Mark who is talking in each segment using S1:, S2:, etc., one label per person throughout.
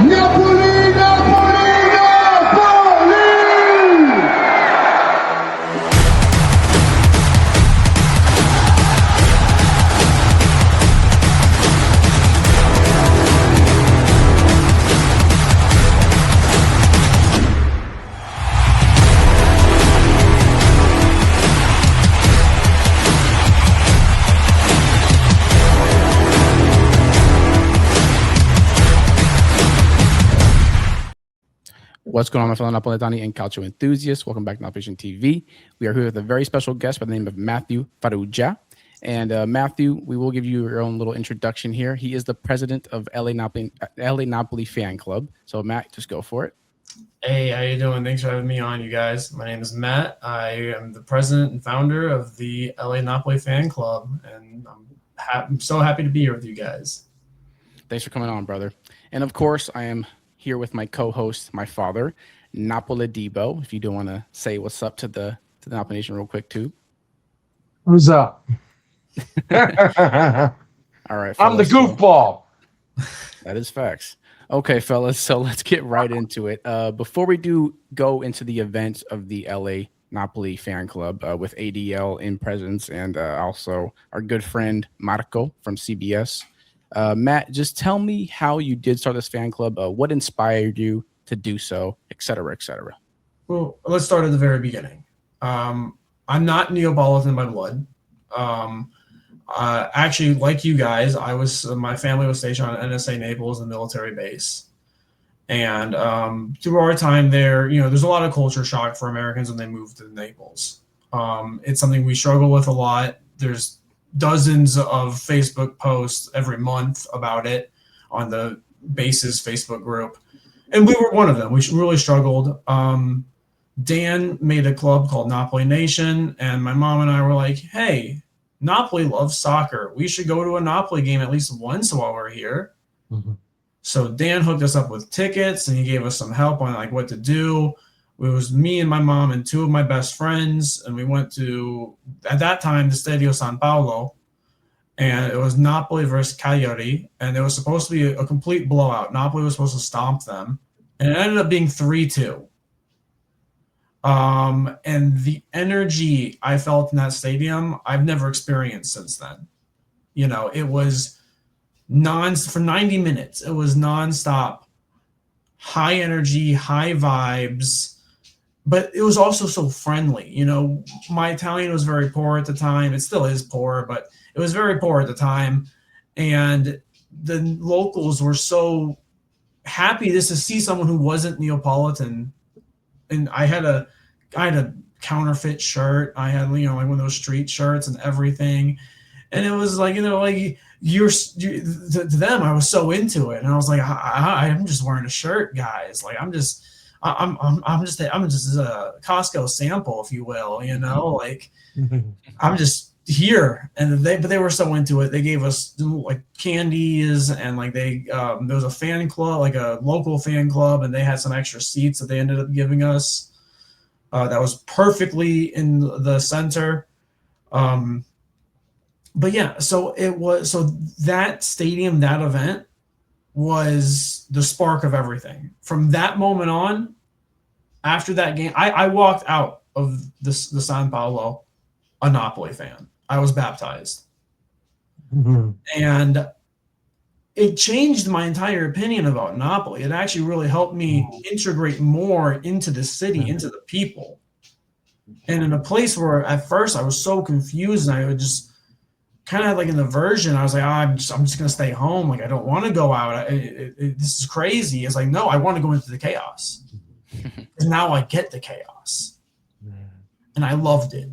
S1: Napoli, Napoli, Napoli!
S2: What's going on, my fellow Napoletani and Calcio enthusiasts? Welcome back to Napoli Fan TV. We are here with a very special guest by the name of Matthew Farrugia. And Matthew, we will give you your own little introduction here. He is the president of LA Napoli Fan Club. So, Matt, just go for it.
S3: Hey, how you doing? Thanks for having me on, you guys. My name is Matt. I am the president and founder of the LA Napoli Fan Club, and I'm so happy to be here with you guys.
S2: Thanks for coming on, brother. And, of course, I am here with my co-host, my father, Napoli Debo. If you do want to say what's up to the Napoli Nation real quick, too.
S4: Who's up?
S2: All right, fellas,
S4: I'm the goofball.
S2: That is facts. Okay, fellas, so let's get right into it. Before we do go into the events of the LA Napoli Fan Club with ADL in presence and also our good friend Marco from CBS, Matt, just tell me how you did start this fan club, what inspired you to do so, et cetera, et cetera.
S3: Well, let's start at the very beginning. I'm not Neapolitan by blood. Actually, like you guys, my family was stationed on NSA Naples, the military base. And through our time there, there's a lot of culture shock for Americans when they move to Naples. It's something we struggle with a lot. There's dozens of Facebook posts every month about it on the base's Facebook group. And we were one of them. We really struggled. Dan made a club called Napoli Nation, and my mom and I were like, hey, Napoli loves soccer. We should go to a Napoli game at least once while we're here. Mm-hmm. So Dan hooked us up with tickets, and he gave us some help on like what to do. It was me and my mom and two of my best friends, and we went to, at that time, the Stadio San Paolo, and it was Napoli versus Cagliari, and it was supposed to be a complete blowout. Napoli was supposed to stomp them, and it ended up being 3-2. And the energy I felt in that stadium, I've never experienced since then. It was for 90 minutes. It was nonstop, high energy, high vibes. But it was also so friendly. My Italian was very poor at the time. It still is poor, but it was very poor at the time. And the locals were so happy just to see someone who wasn't Neapolitan. And I had a counterfeit shirt. I had, like one of those street shirts and everything. And it was like, to them, I was so into it. And I was like, I'm just wearing a shirt, guys. Like, I'm just a Costco sample, if you will, like I'm just here. And they were so into it. They gave us like candies and like there was a fan club, like a local fan club, and they had some extra seats that they ended up giving us. That was perfectly in the center. But yeah, so that stadium, that event was the spark of everything. From that moment on, after that game, I walked out of the San Paolo a Napoli fan. I was baptized. Mm-hmm. And it changed my entire opinion about Napoli. It actually really helped me integrate more into the city, into the people. And in a place where at first I was so confused and I would just kind of like an aversion. I was like, I'm just going to stay home. Like, I don't want to go out. This is crazy. It's like, no, I want to go into the chaos. And now I get the chaos. And I loved it.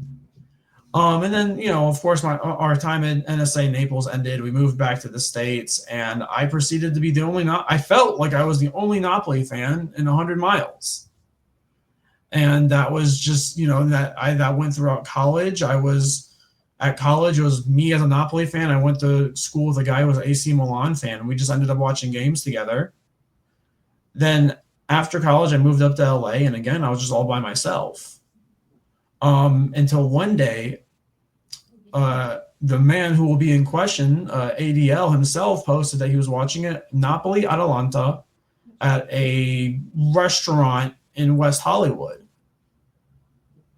S3: And then, of course, our time at NSA Naples ended. We moved back to the States, and I proceeded to be I felt like I was the only Napoli fan in 100 miles. And that was just, that went throughout college. At college, it was me as a Napoli fan. I went to school with a guy who was an AC Milan fan, and we just ended up watching games together. Then after college, I moved up to LA, and again, I was just all by myself. Until one day, the man who will be in question, ADL himself, posted that he was watching it, Napoli Atalanta, at a restaurant in West Hollywood.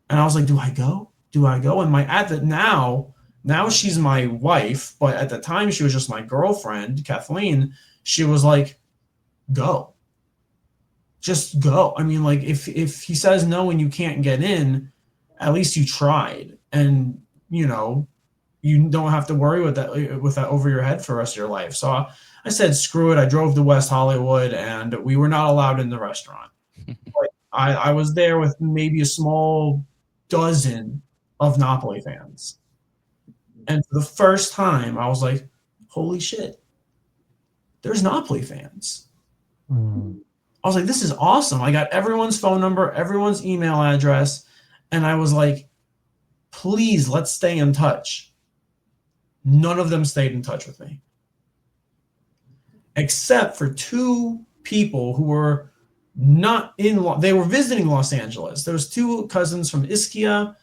S3: And I was like, do I go? Do I go? And now she's my wife, but at the time she was just my girlfriend, Kathleen. She was like, go. Just go. I mean, like if he says no and you can't get in, at least you tried. And you don't have to worry with that over your head for the rest of your life. So I said, screw it. I drove to West Hollywood and we were not allowed in the restaurant. But I was there with maybe a small dozen of Napoli fans. And for the first time, I was like, holy shit, there's Napoli fans. I was like, this is awesome. I got everyone's phone number, everyone's email address. And I was like, please, let's stay in touch. None of them stayed in touch with me. Except for two people who were not they were visiting Los Angeles. There was two cousins from Ischia,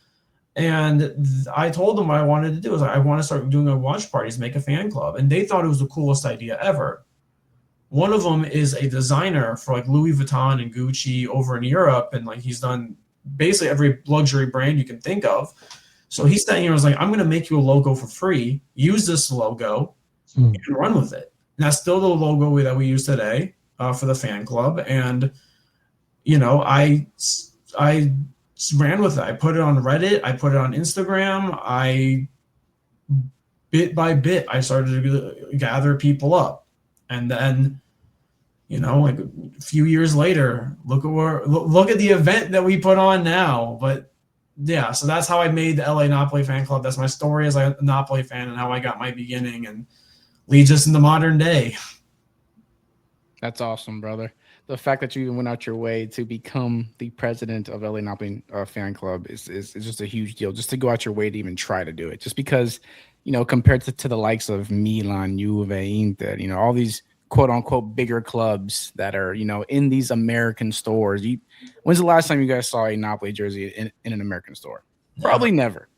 S3: and I told them what I wanted to do. I want to start doing watch parties, make a fan club, and they thought it was the coolest idea ever. One of them is a designer for like Louis Vuitton and Gucci over in Europe, and like he's done basically every luxury brand you can think of. So he sat here and was like, I'm going to make you a logo for free. Use this logo and run with it. And that's still the logo that we use today for the fan club. And, I ran with it. I put it on Reddit. I put it on Instagram. Bit by bit, I started to gather people up. And then, like a few years later, look at the event that we put on now. But yeah, so that's how I made the LA Napoli Fan Club. That's my story as a Napoli fan and how I got my beginning and leads us into modern day.
S2: That's awesome, brother. The fact that you even went out your way to become the president of LA Napoli Fan Club is just a huge deal. Just to go out your way to even try to do it. Just because, compared to the likes of Milan, Juve, Inter, all these quote-unquote bigger clubs that are, in these American stores. When's the last time you guys saw a Napoli jersey in an American store? Probably never.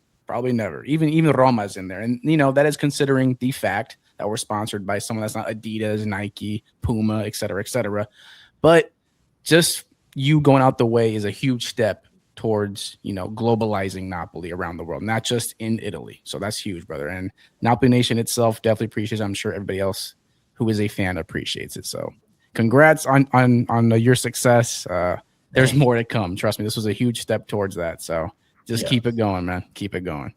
S2: Even Roma's in there. And, that is considering the fact that we're sponsored by someone that's not Adidas, Nike, Puma, et cetera, et cetera. But just you going out the way is a huge step towards, globalizing Napoli around the world, not just in Italy. So that's huge, brother. And Napoli Nation itself definitely appreciates it. I'm sure everybody else who is a fan appreciates it. So congrats on your success. There's more to come. Trust me, this was a huge step towards that. So just keep it going, man. Keep it going.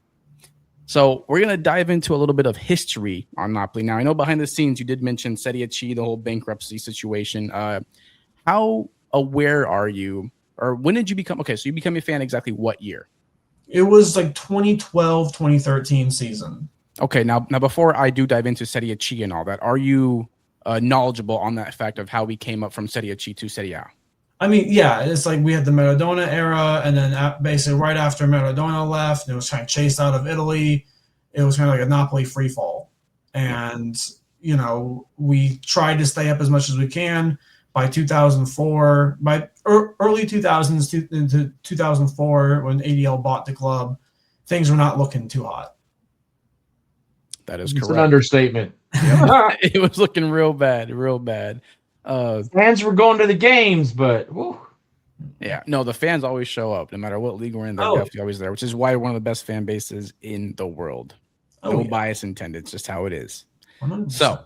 S2: So we're going to dive into a little bit of history on Napoli. Now, I know behind the scenes, you did mention Serie C, the whole bankruptcy situation. How aware are you, or when did you become, so you became a fan exactly what year?
S3: It was like 2012, 2013 season.
S2: Okay, now before I do dive into Serie C and all that, are you knowledgeable on that fact of how we came up from Serie C to Serie A?
S3: I mean, yeah, it's like we had the Maradona era, and then basically right after Maradona left, it was kind of chased out of Italy. It was kind of like a Napoli free fall. And, we tried to stay up as much as we can. By 2004, by early 2000s into 2004, when ADL bought the club, things were not looking too hot.
S2: That is
S4: It's
S2: correct.
S4: an understatement.
S2: It was looking real bad.
S4: Fans were going to the games, but whew.
S2: Yeah, no, the fans always show up no matter what league we're in. They're definitely always there, which is why we're one of the best fan bases in the world. No bias intended. It's just how it is.
S3: 100%.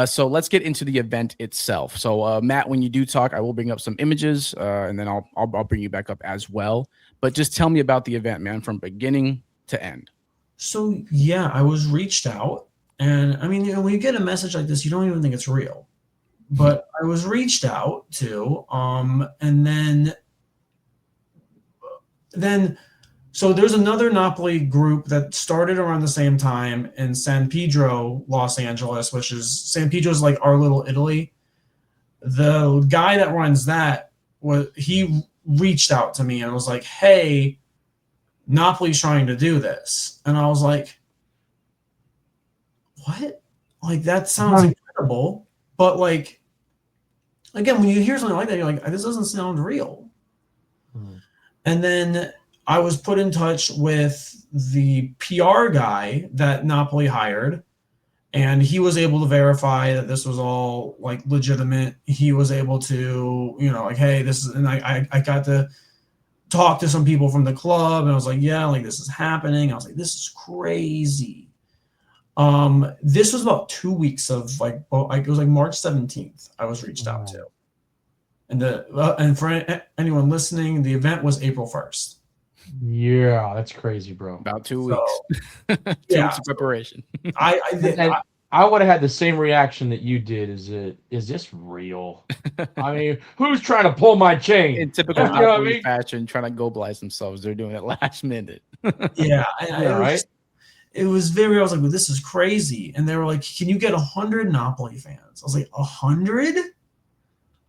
S2: So let's get into the event itself. So Matt, when you do talk, I will bring up some images, and then I'll bring you back up as well. But just tell me about the event, man, from beginning to end.
S3: So yeah, I was reached out, and I mean, when you get a message like this, you don't even think it's real. But I was reached out to, and then so there's another Napoli group that started around the same time in San Pedro, Los Angeles, which is San Pedro's like our little Italy. The guy that runs that he reached out to me and was like, "Hey, Napoli's trying to do this," and I was like, "What? Like that sounds incredible." But like, again, when you hear something like that, you're like, this doesn't sound real. And then I was put in touch with the PR guy that Napoli hired, And he was able to verify that this was all like legitimate. He was able to, like, hey, this is, and I got to talk to some people from the club, and I was like, yeah, like this is happening. I was like, this is crazy. This was about 2 weeks of like, it was like March 17th. I was reached out to, and for anyone listening, the event was April 1st.
S4: Yeah, that's crazy, bro.
S2: About 2 weeks. 2
S3: yeah,
S2: weeks of preparation.
S4: I would have had the same reaction that you did. Is this real? I mean, who's trying to pull my chain?
S2: In typical
S4: You know what I
S2: Napoli
S4: mean?
S2: fashion, trying to globalize themselves. They're doing it last minute.
S3: yeah,
S4: Right?
S3: It was very. I was like, well, this is crazy. And they were like, can you get 100 Napoli fans? I was like, 100?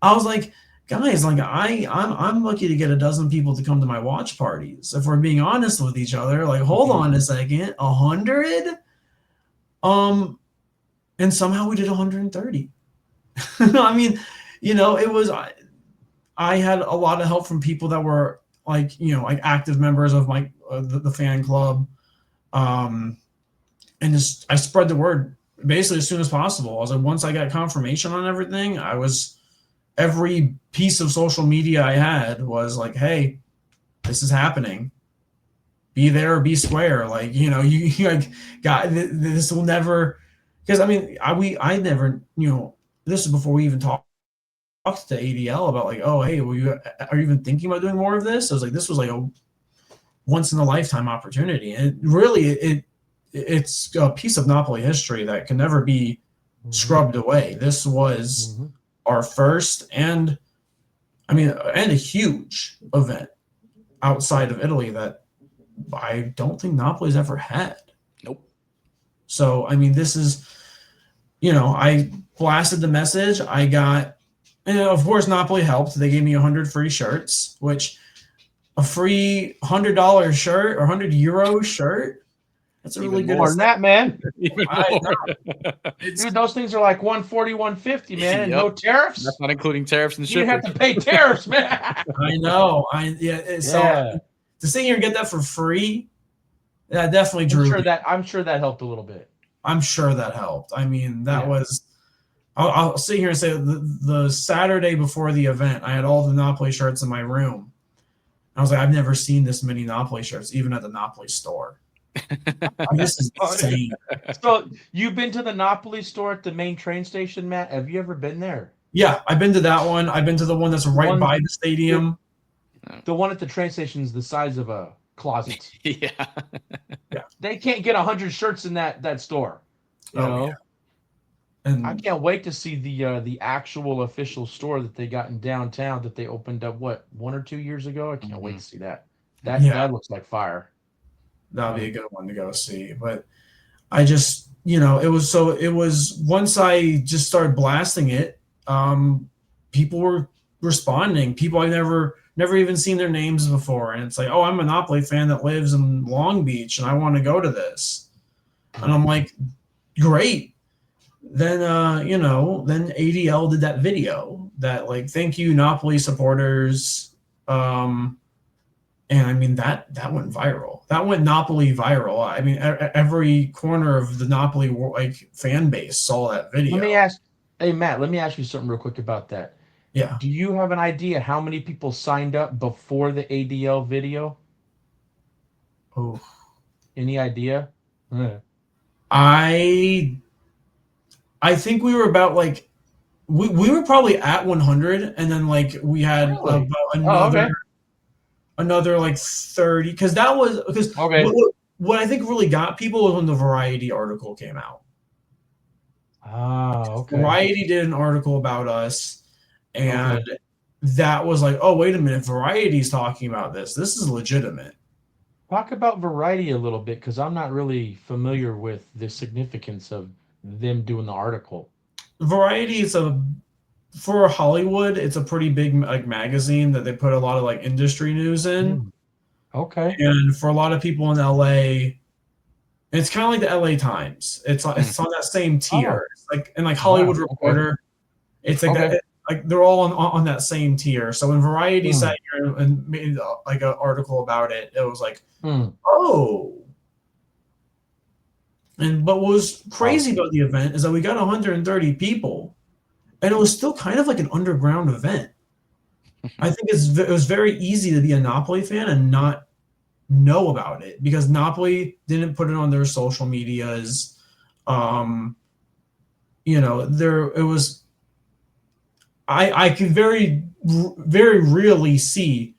S3: I was like, guys, like I'm lucky to get a dozen people to come to my watch parties. If we're being honest with each other, like, hold on a second, 100? And somehow we did 130. I mean, it was. I had a lot of help from people that were like, like active members of my the fan club. And just I spread the word basically as soon as possible. I was like, once I got confirmation on everything, every piece of social media I had was like, hey, this is happening. Be there or be square. Like, you like, God, this will never, because I mean, I never, this is before we even talked to ADL about like, oh, hey, are you even thinking about doing more of this? I was like, this was like a once in a lifetime opportunity. And really it's a piece of Napoli history that can never be scrubbed away. This was our first and a huge event outside of Italy that I don't think Napoli's ever had.
S2: Nope.
S3: So, I mean, this is, I blasted the message. I got, and of course, Napoli helped. They gave me 100 free shirts, which a free $100 shirt or €100 shirt, that's a really good.
S4: More than that, man.
S3: Dude,
S4: those things are like 140, 150, man, and no tariffs.
S2: That's not including tariffs and
S4: You
S2: shipping.
S4: have to pay tariffs, man.
S3: I know. So to sit here and get that for free, that definitely drew.
S4: I'm sure that helped a little bit.
S3: I'm sure that helped. I mean, that was. I'll sit here and say the Saturday before the event, I had all the Napoli shirts in my room. I was like, I've never seen this many Napoli shirts, even at the Napoli store. This is insane.
S4: So you've been to the Napoli store at the main train station, Matt? Have you ever been there?
S3: Yeah, I've been to that one. I've been to the one that's right by the stadium.
S4: The one at the train station is the size of a closet.
S2: Yeah.
S4: They can't get 100 shirts in that store. You know?
S3: Yeah. And
S4: I can't wait to see the actual official store that they got in downtown that they opened up 1 or 2 years ago. I can't wait to see that. That looks like fire.
S3: That'll be a good one to go see. But I just, it was once I just started blasting it, people were responding. People I never even seen their names before. And it's like, oh, I'm a Napoli fan that lives in Long Beach and I want to go to this. And I'm like, great. Then, then ADL did that video that like, thank you, Napoli supporters. And I mean, that went viral. That went Napoli viral. I mean, every corner of the Napoli fan base saw that video.
S4: Matt, let me ask you something real quick about that.
S3: Yeah.
S4: Do you have an idea how many people signed up before the ADL video?
S3: Oh.
S4: Any idea?
S3: I think we were about like we were probably at 100, and then like we had about another like 30 because what I think really got people was when the Variety article came out.
S4: Oh, okay.
S3: Variety did an article about us, and that was like, oh, wait a minute, Variety's talking about this. This is legitimate.
S4: Talk about Variety a little bit because I'm not really familiar with the significance of them doing the article.
S3: Variety is for Hollywood, it's a pretty big like magazine that they put a lot of like industry news in.
S4: Okay.
S3: And for a lot of people in LA, it's kind of like the LA Times. It's on that same tier. It's like and like Hollywood Reporter. It's like that. Like they're all on that same tier. So when Variety sat here and made like an article about it, it was like, oh, But what was crazy about the event is that we got 130 people, and it was still kind of like an underground event. I think it was very easy to be a Napoli fan and not know about it because Napoli didn't put it on their social medias. There it was. I could very really see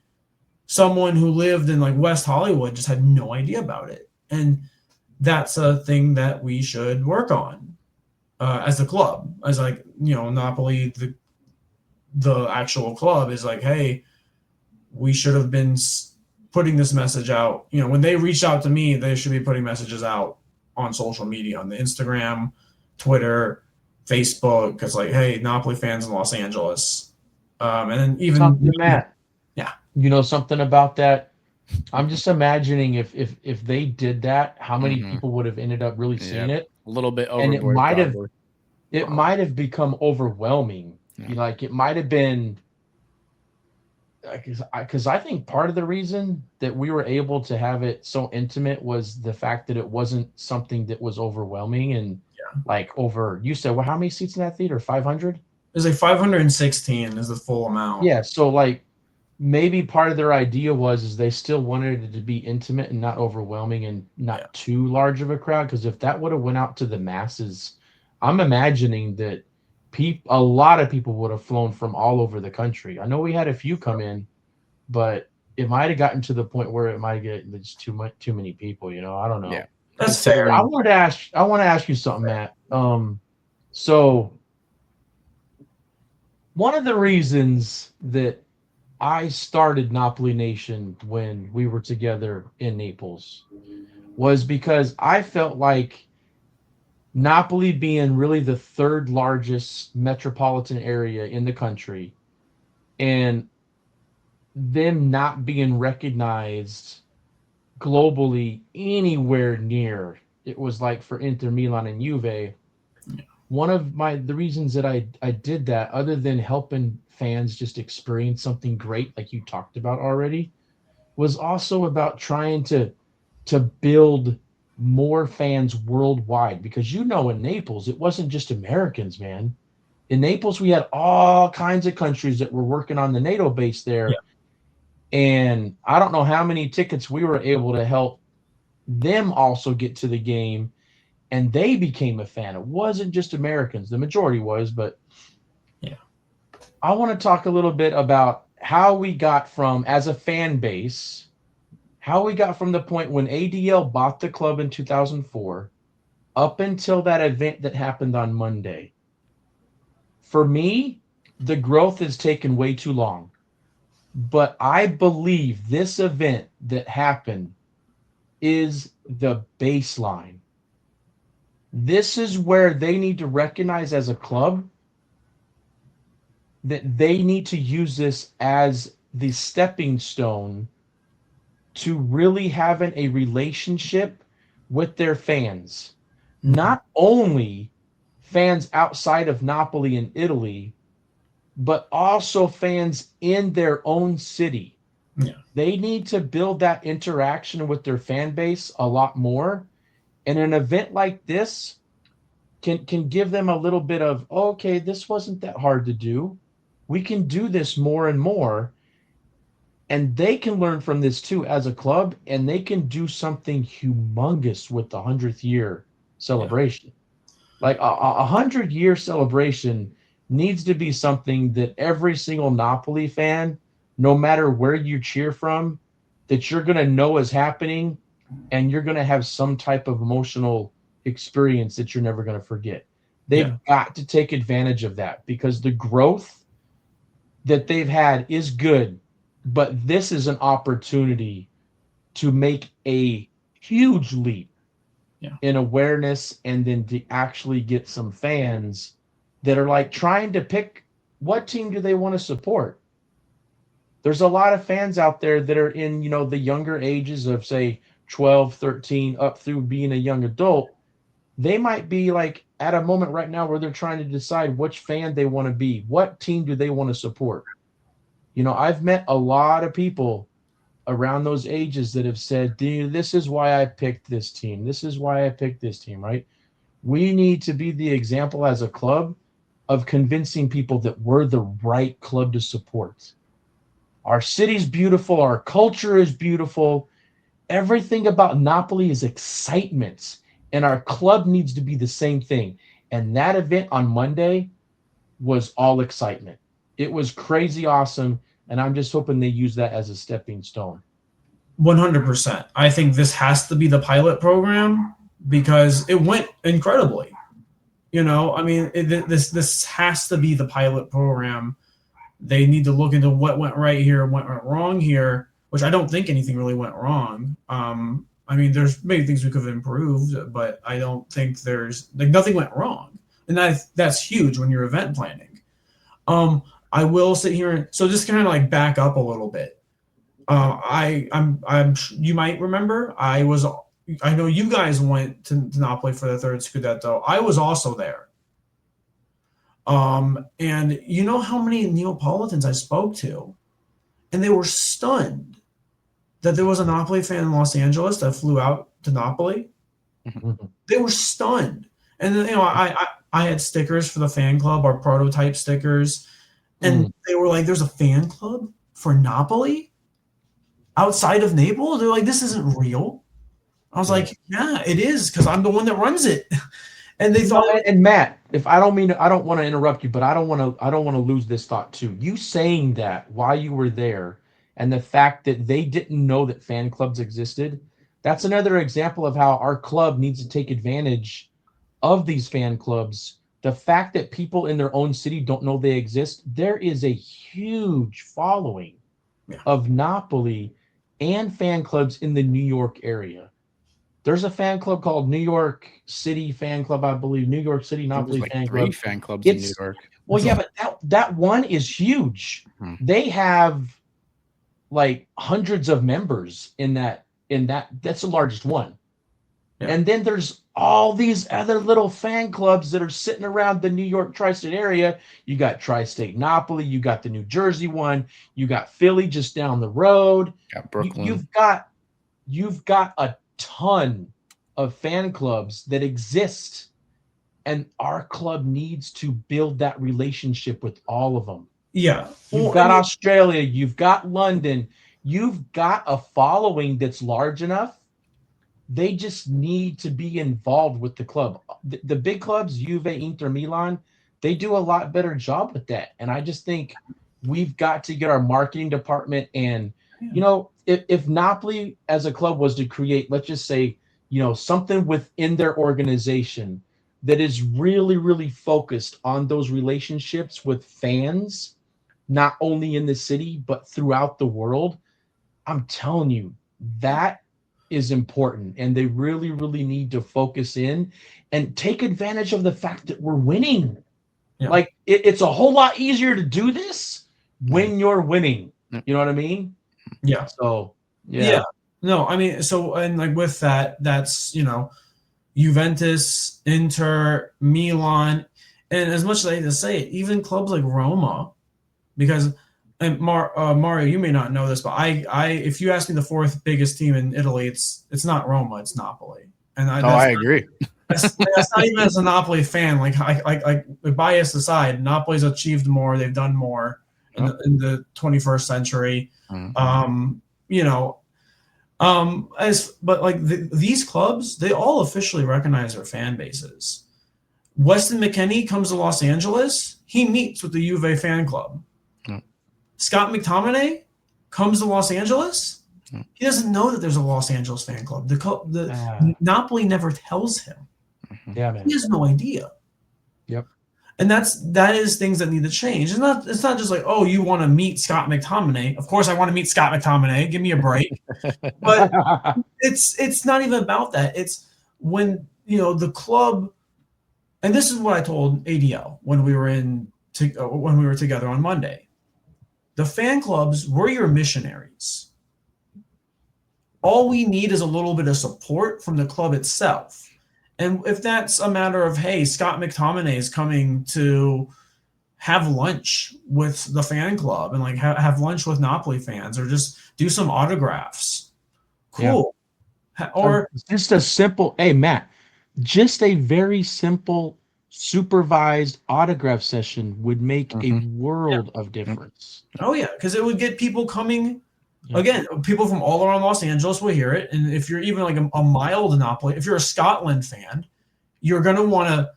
S3: someone who lived in like West Hollywood just had no idea about it, and that's a thing that we should work on as a club, as like Napoli, the actual club is like, hey, we should have been putting this message out. When they reached out to me, they should be putting messages out on social media, on the Instagram, Twitter, Facebook, because like, hey, Napoli fans in Los Angeles, and then even
S4: Something, Matt.
S3: Yeah.
S4: You know something about that? I'm just imagining if they did that, how many people would have ended up really seeing it?
S2: A little bit
S4: And
S2: overboard.
S4: it might have become overwhelming.
S2: Yeah.
S4: Like it might have been, because I think part of the reason that we were able to have it so intimate was the fact that it wasn't something that was overwhelming and like over. You said, well, how many seats in that theater? 500.
S3: There's like 516 is the full amount.
S4: Yeah, so like maybe part of their idea is they still wanted it to be intimate and not overwhelming and not too large of a crowd. Because if that would have went out to the masses, I'm imagining that a lot of people would have flown from all over the country. I know we had a few come in, but it might have gotten to the point where it might get just too many people. I don't know.
S2: Yeah,
S3: that's fair.
S4: I want to ask you something, Matt. So one of the reasons that I started Napoli Nation when we were together in Naples was because I felt like Napoli being really the third largest metropolitan area in the country and them not being recognized globally anywhere near. It was like for Inter Milan and Juve. One of the reasons that I did that, other than helping fans just experience something great like you talked about already, was also about trying to build more fans worldwide. Because in Naples, it wasn't just Americans, man. In Naples, we had all kinds of countries that were working on the NATO base there. Yeah. And I don't know how many tickets we were able to help them also get to the game. And they became a fan. It wasn't just Americans. The majority was, but
S3: yeah.
S4: I want to talk a little bit about how we got from, as a fan base, how we got from the point when ADL bought the club in 2004 up until that event that happened on Monday. For me, the growth has taken way too long. But I believe this event that happened is the baseline. This is where they need to recognize as a club that they need to use this as the stepping stone to really having a relationship with their fans. Not only fans outside of Napoli and Italy, but also fans in their own city.
S3: Yeah.
S4: They need to build that interaction with their fan base a lot more. And an event like this can give them a little bit of, okay, this wasn't that hard to do. We can do this more and more. And they can learn from this too as a club, and they can do something humongous with the 100th year celebration. Yeah. Like a 100-year celebration needs to be something that every single Napoli fan, no matter where you cheer from, that you're going to know is happening, and you're going to have some type of emotional experience that you're never going to forget. They've got to take advantage of that, because the growth that they've had is good, but this is an opportunity to make a huge leap in awareness, and then to actually get some fans that are like trying to pick what team do they want to support. There's a lot of fans out there that are in, the younger ages of, say, 12, 13, up through being a young adult. They might be like at a moment right now where they're trying to decide which fan they want to be. What team do they want to support? I've met a lot of people around those ages that have said, this is why I picked this team. This is why I picked this team, right? We need to be the example as a club of convincing people that we're the right club to support. Our city's beautiful. Our culture is beautiful. Everything about Napoli is excitement, and our club needs to be the same thing. And that event on Monday was all excitement. It was crazy awesome, and I'm just hoping they use that as a stepping stone.
S3: 100%. I think this has to be the pilot program because it went incredibly. I mean, this has to be the pilot program. They need to look into what went right here and what went wrong here, which I don't think anything really went wrong. I mean, there's many things we could have improved, but I don't think there's nothing went wrong, and that's huge when you're event planning. I will sit here and so just kind of back up a little bit. I'm you might remember I know you guys went to Napoli for the third Scudetto. I was also there. And you know how many Neapolitans I spoke to, and they were stunned that there was a Napoli fan in Los Angeles that flew out to Napoli. They were stunned. And then, I had stickers for the fan club, our prototype stickers, and they were like, "There's a fan club for Napoli outside of Naples." They're like, "This isn't real." I was like, "Yeah, it is, because I'm the one that runs it." And they thought.
S4: And Matt, if I don't want to interrupt you, but I don't want to lose this thought too. You saying that while you were there, and the fact that they didn't know that fan clubs existed, that's another example of how our club needs to take advantage of these fan clubs. The fact that people in their own city don't know they exist, there is a huge following of Napoli and fan clubs in the New York area. There's a fan club called New York City Fan Club, I believe. New York City Napoli Fan Club.
S2: 3 fan clubs in New York.
S4: Well, yeah, but that one is huge. They have hundreds of members in that. That's the largest one. Yeah. And then there's all these other little fan clubs that are sitting around the New York tri-state area. You got Tri-State Napoli, you got the New Jersey one, you got Philly just down the road.
S2: Got Brooklyn.
S4: You've got a ton of fan clubs that exist, and our club needs to build that relationship with all of them.
S3: Yeah.
S4: You've got Australia, you've got London, you've got a following that's large enough. They just need to be involved with the club. The big clubs, Juve, Inter, Milan, they do a lot better job with that. And I just think we've got to get our marketing department and, if Napoli as a club was to create, let's just say, something within their organization that is really, really focused on those relationships with fans, not only in the city, but throughout the world, I'm telling you, that is important. And they really, really need to focus in and take advantage of the fact that we're winning. Yeah. It's a whole lot easier to do this when you're winning. You know what I mean?
S3: Yeah.
S4: So, yeah.
S3: No, I mean, so, and with that, that's, Juventus, Inter, Milan, and as much as I hate to say it, even clubs like Roma, because Mario, you may not know this, but I if you ask me the fourth biggest team in Italy, it's not Roma, it's Napoli. And
S2: I agree.
S3: That's not even as a Napoli fan. Bias aside, Napoli's achieved more, they've done more in the 21st century. These clubs, they all officially recognize their fan bases. Weston McKennie comes to Los Angeles, he meets with the Juve fan club. Scott McTominay comes to Los Angeles. He doesn't know that there's a Los Angeles fan club. Napoli never tells him.
S4: Yeah, man.
S3: He has no idea.
S4: Yep.
S3: And that is things that need to change. It's not just like, oh, you want to meet Scott McTominay. Of course I want to meet Scott McTominay. Give me a break. But it's not even about that. It's when, the club, and this is what I told ADL when we were together on Monday. The fan clubs, we're your missionaries. All we need is a little bit of support from the club itself. And if that's a matter of, hey, Scott McTominay is coming to have lunch with the fan club and like have lunch with Napoli fans, or just do some autographs. Cool. Or
S4: just a simple, hey Matt, just a very simple supervised autograph session would make a world of difference.
S3: oh yeah, because it would get people coming.
S4: Yeah.
S3: Again, people from all around Los Angeles will hear it, and if you're even like a mild Napoli, if you're a Scotland fan, you're gonna want to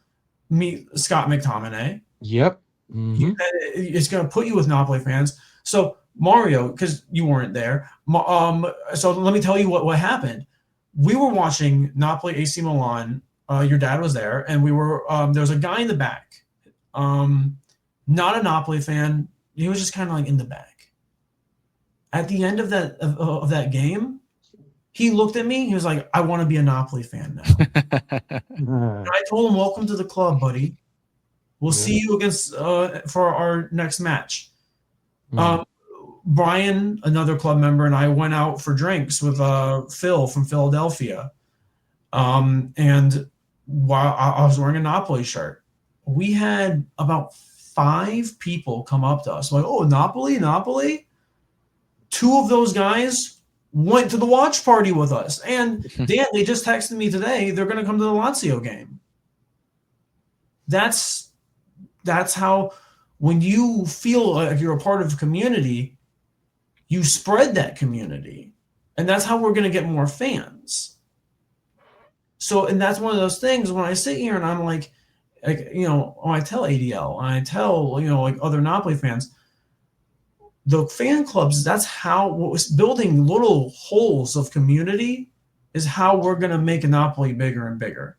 S3: meet Scott McTominay.
S4: Yep. Mm-hmm.
S3: It's gonna put you with Napoli fans. So Mario, because you weren't there, so let me tell you what happened. We were watching Napoli AC Milan. Your dad was there, and we were. There was a guy in the back, not a Napoli fan. He was just kind of like in the back. At the end of that game, he looked at me. He was like, "I want to be a Napoli fan now." And I told him, "Welcome to the club, buddy. We'll see you against for our next match." Brian, another club member, and I went out for drinks with Phil from Philadelphia. And while I was wearing a Napoli shirt, we had about 5 people come up to us like, "Oh, Napoli." 2 of those guys went to the watch party with us. And Dan, they just texted me today. They're going to come to the Lazio game. That's how, when you feel like you're a part of a community, you spread that community. And that's how we're going to get more fans. So, and that's one of those things when I sit here and I'm like, when I tell ADL, and I tell, like other Napoli fans, the fan clubs, that's how building little holes of community is how we're going to make Napoli bigger and bigger.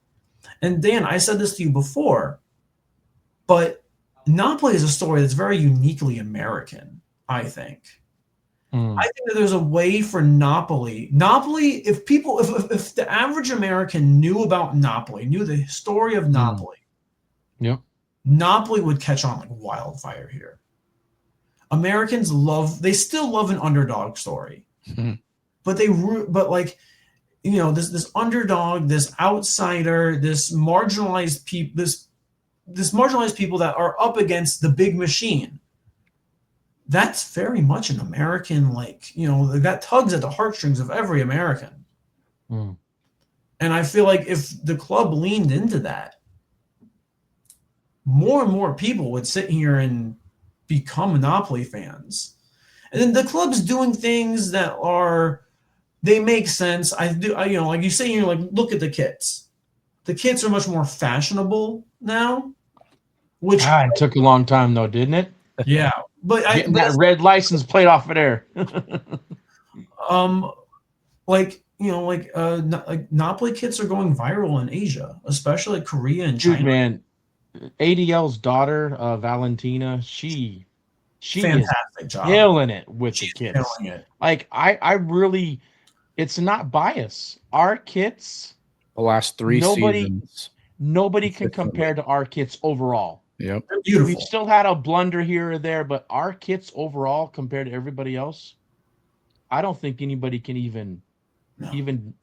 S3: And Dan, I said this to you before, but Napoli is a story that's very uniquely American, I think. I think that there's a way for Napoli, if the average American knew about Napoli, knew the story of Napoli, Napoli would catch on like wildfire here. Americans they still love an underdog story, but this underdog, this outsider, this marginalized people, this marginalized people that are up against the big machine. That's very much an American, that tugs at the heartstrings of every American. And I feel like if the club leaned into that, more and more people would sit here and become Napoli fans. And then the club's doing things that they make sense. Like you say, you're like, look at the kits. The kits are much more fashionable now. Which
S4: it took a long time though, didn't it?
S3: Yeah. But
S4: getting that red license plate off of there.
S3: Napoli kits are going viral in Asia, especially Korea and China.
S4: Dude, man, ADL's daughter, Valentina, she
S3: fantastic
S4: is
S3: job,
S4: killing it with the kits.
S3: Killing it.
S4: Like I really, it's not bias. Our kits,
S2: the last 3 seasons,
S4: nobody can compare to our kits overall.
S2: Yep.
S3: They're beautiful.
S4: We've still had a blunder here or there, but our kits overall compared to everybody else, I don't think anybody can even.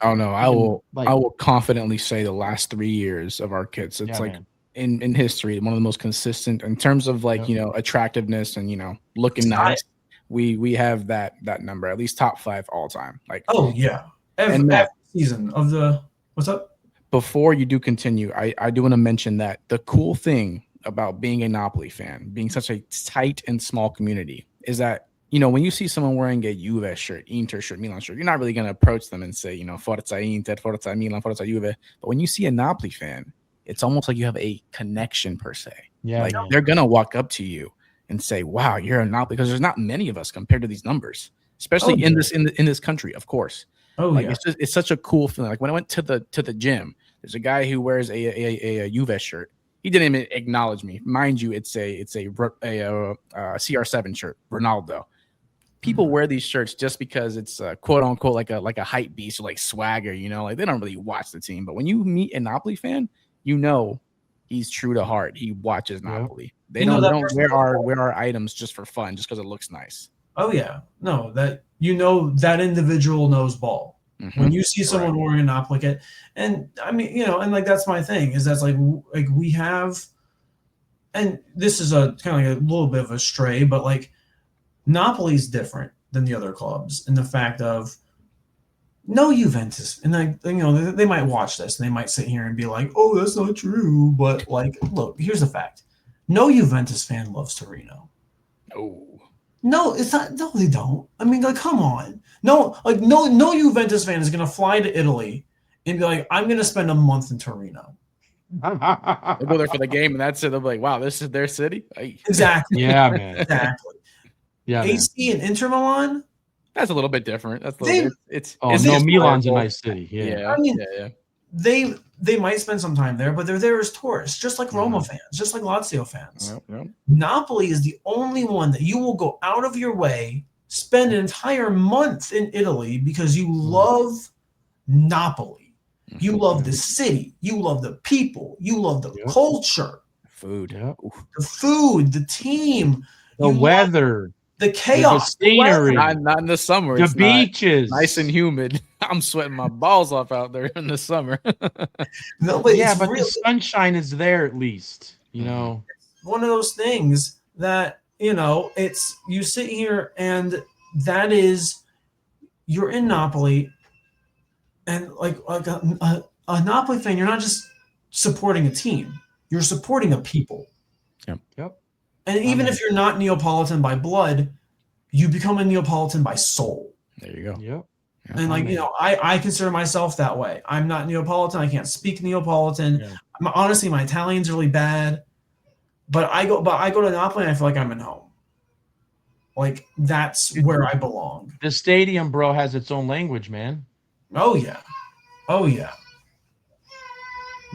S2: Oh no, I will confidently say the last 3 years of our kits, it's in history, one of the most consistent in terms of attractiveness and looking nice. We have that number, at least top 5 all time.
S3: Every season of the what's up.
S2: Before you do continue, I do want to mention that the cool thing about being a Napoli fan, being such a tight and small community, is that when you see someone wearing a Juve shirt, Inter shirt, Milan shirt, you're not really going to approach them and say, Forza Inter, Forza Milan, Forza Juve. But when you see a Napoli fan, it's almost like you have a connection per se.
S4: Yeah,
S2: they're going to walk up to you and say, "Wow, you're a Napoli," because there's not many of us compared to these numbers, especially in this country, of course. It's such a cool feeling. Like when I went to the gym, there's a guy who wears a Juve shirt. He didn't even acknowledge me. Mind you, it's a CR7 shirt, Ronaldo. People wear these shirts just because it's quote unquote like a hype beast or like swagger, they don't really watch the team. But when you meet a Napoli fan, he's true to heart. He watches Napoli. They don't wear our items just for fun, just because it looks nice.
S3: Oh yeah, no, that that individual knows ball. When you see someone wearing a Napoli kit, and I mean, and that's my thing, is that's like we have and this is a kind of like a little bit of a stray, but like Napoli's different than the other clubs in the fact of no Juventus, and like they might watch this and they might sit here and be like, "Oh, that's not true," but like, look, here's the fact: no Juventus fan loves Torino.
S2: Oh,
S3: No, it's not. No, they don't. I mean, like, come on. No, like, no Juventus fan is gonna fly to Italy and be like, "I'm gonna spend a month in Torino."
S2: they'll go there for the game, and that's it. They'll be like, "Wow, this is their city." Ay.
S3: Exactly.
S4: Yeah, man.
S3: Exactly.
S4: Yeah, man.
S3: AC and Inter Milan.
S2: That's a little bit different. That's a
S3: They-
S2: little bit. It's
S4: Oh
S2: it's
S4: no, Milan's a
S2: historical.
S4: nice city. Yeah.
S2: Yeah,
S3: I mean,
S2: yeah.
S3: They might spend some time there, but they're there as tourists, just like Roma fans, just like Lazio fans.
S2: Yep.
S3: Napoli is the only one that you will go out of your way, spend an entire month in Italy because you love Napoli. You love the city. You love the people. You love the culture,
S2: Food.
S4: Yeah.
S3: the food, the team,
S4: The
S3: you love
S4: weather,
S3: the chaos,
S4: the scenery,
S2: Not in the summer.
S4: the
S2: It's not
S4: beaches,
S2: nice and humid. I'm sweating my balls off out there in the summer.
S3: No, but
S4: yeah,
S3: it's
S4: but
S3: really
S4: the sunshine is there at least. You know.
S3: one of those things that it's you sit here and that is you're in Napoli, and like a Napoli fan, you're not just supporting a team, you're supporting a people.
S4: Yep.
S3: And even if you're not Neapolitan by blood, you become a Neapolitan by soul.
S2: There you go.
S4: Yep.
S3: And like I consider myself that way. I'm not Neapolitan. I can't speak Neapolitan.
S4: Yeah.
S3: Honestly, my Italian's really bad. But I go to Napoli and I feel like I'm at home. Like that's where I belong.
S4: The stadium, bro, has its own language, man.
S3: Oh yeah. Oh yeah.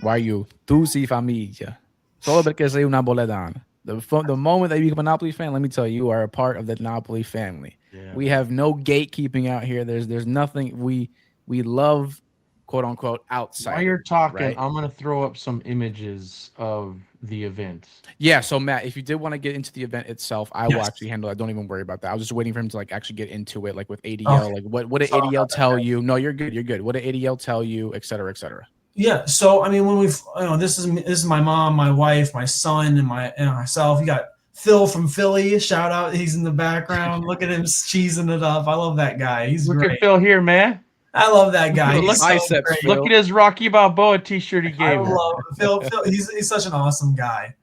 S2: Why you? Tu si famiglia. Solo perché sei un napoletano. The moment that you become a Napoli fan, let me tell you, you are a part of the Napoli family.
S4: Yeah.
S2: We have no gatekeeping out here. There's nothing. We love, quote unquote, outside.
S4: While you're talking,
S2: right?
S4: I'm gonna throw up some images of the event.
S2: Yeah. So Matt, if you did want to get into the event itself, I will
S3: Yes.
S2: actually handle that. Don't even worry about that. I was just waiting for him to like actually get into it, like with ADL.
S3: Okay.
S2: Like what did
S3: Sorry
S2: ADL
S3: about that,
S2: tell
S3: guys.
S2: you? No, you're good. You're good. What did ADL tell you, et cetera, et cetera?
S3: Yeah. So I mean, when this is my mom, my wife, my son, and myself. You got Phil from Philly. Shout out. He's in the background. Look at him cheesing it up. I love that guy. He's
S4: Look
S3: great.
S4: at Phil here, man.
S3: I love that guy.
S2: Look
S3: He's so
S2: biceps,
S3: great.
S2: Phil.
S4: Look at his Rocky Balboa T-shirt he
S3: I
S4: gave him.
S3: love Phil. He's such an awesome guy.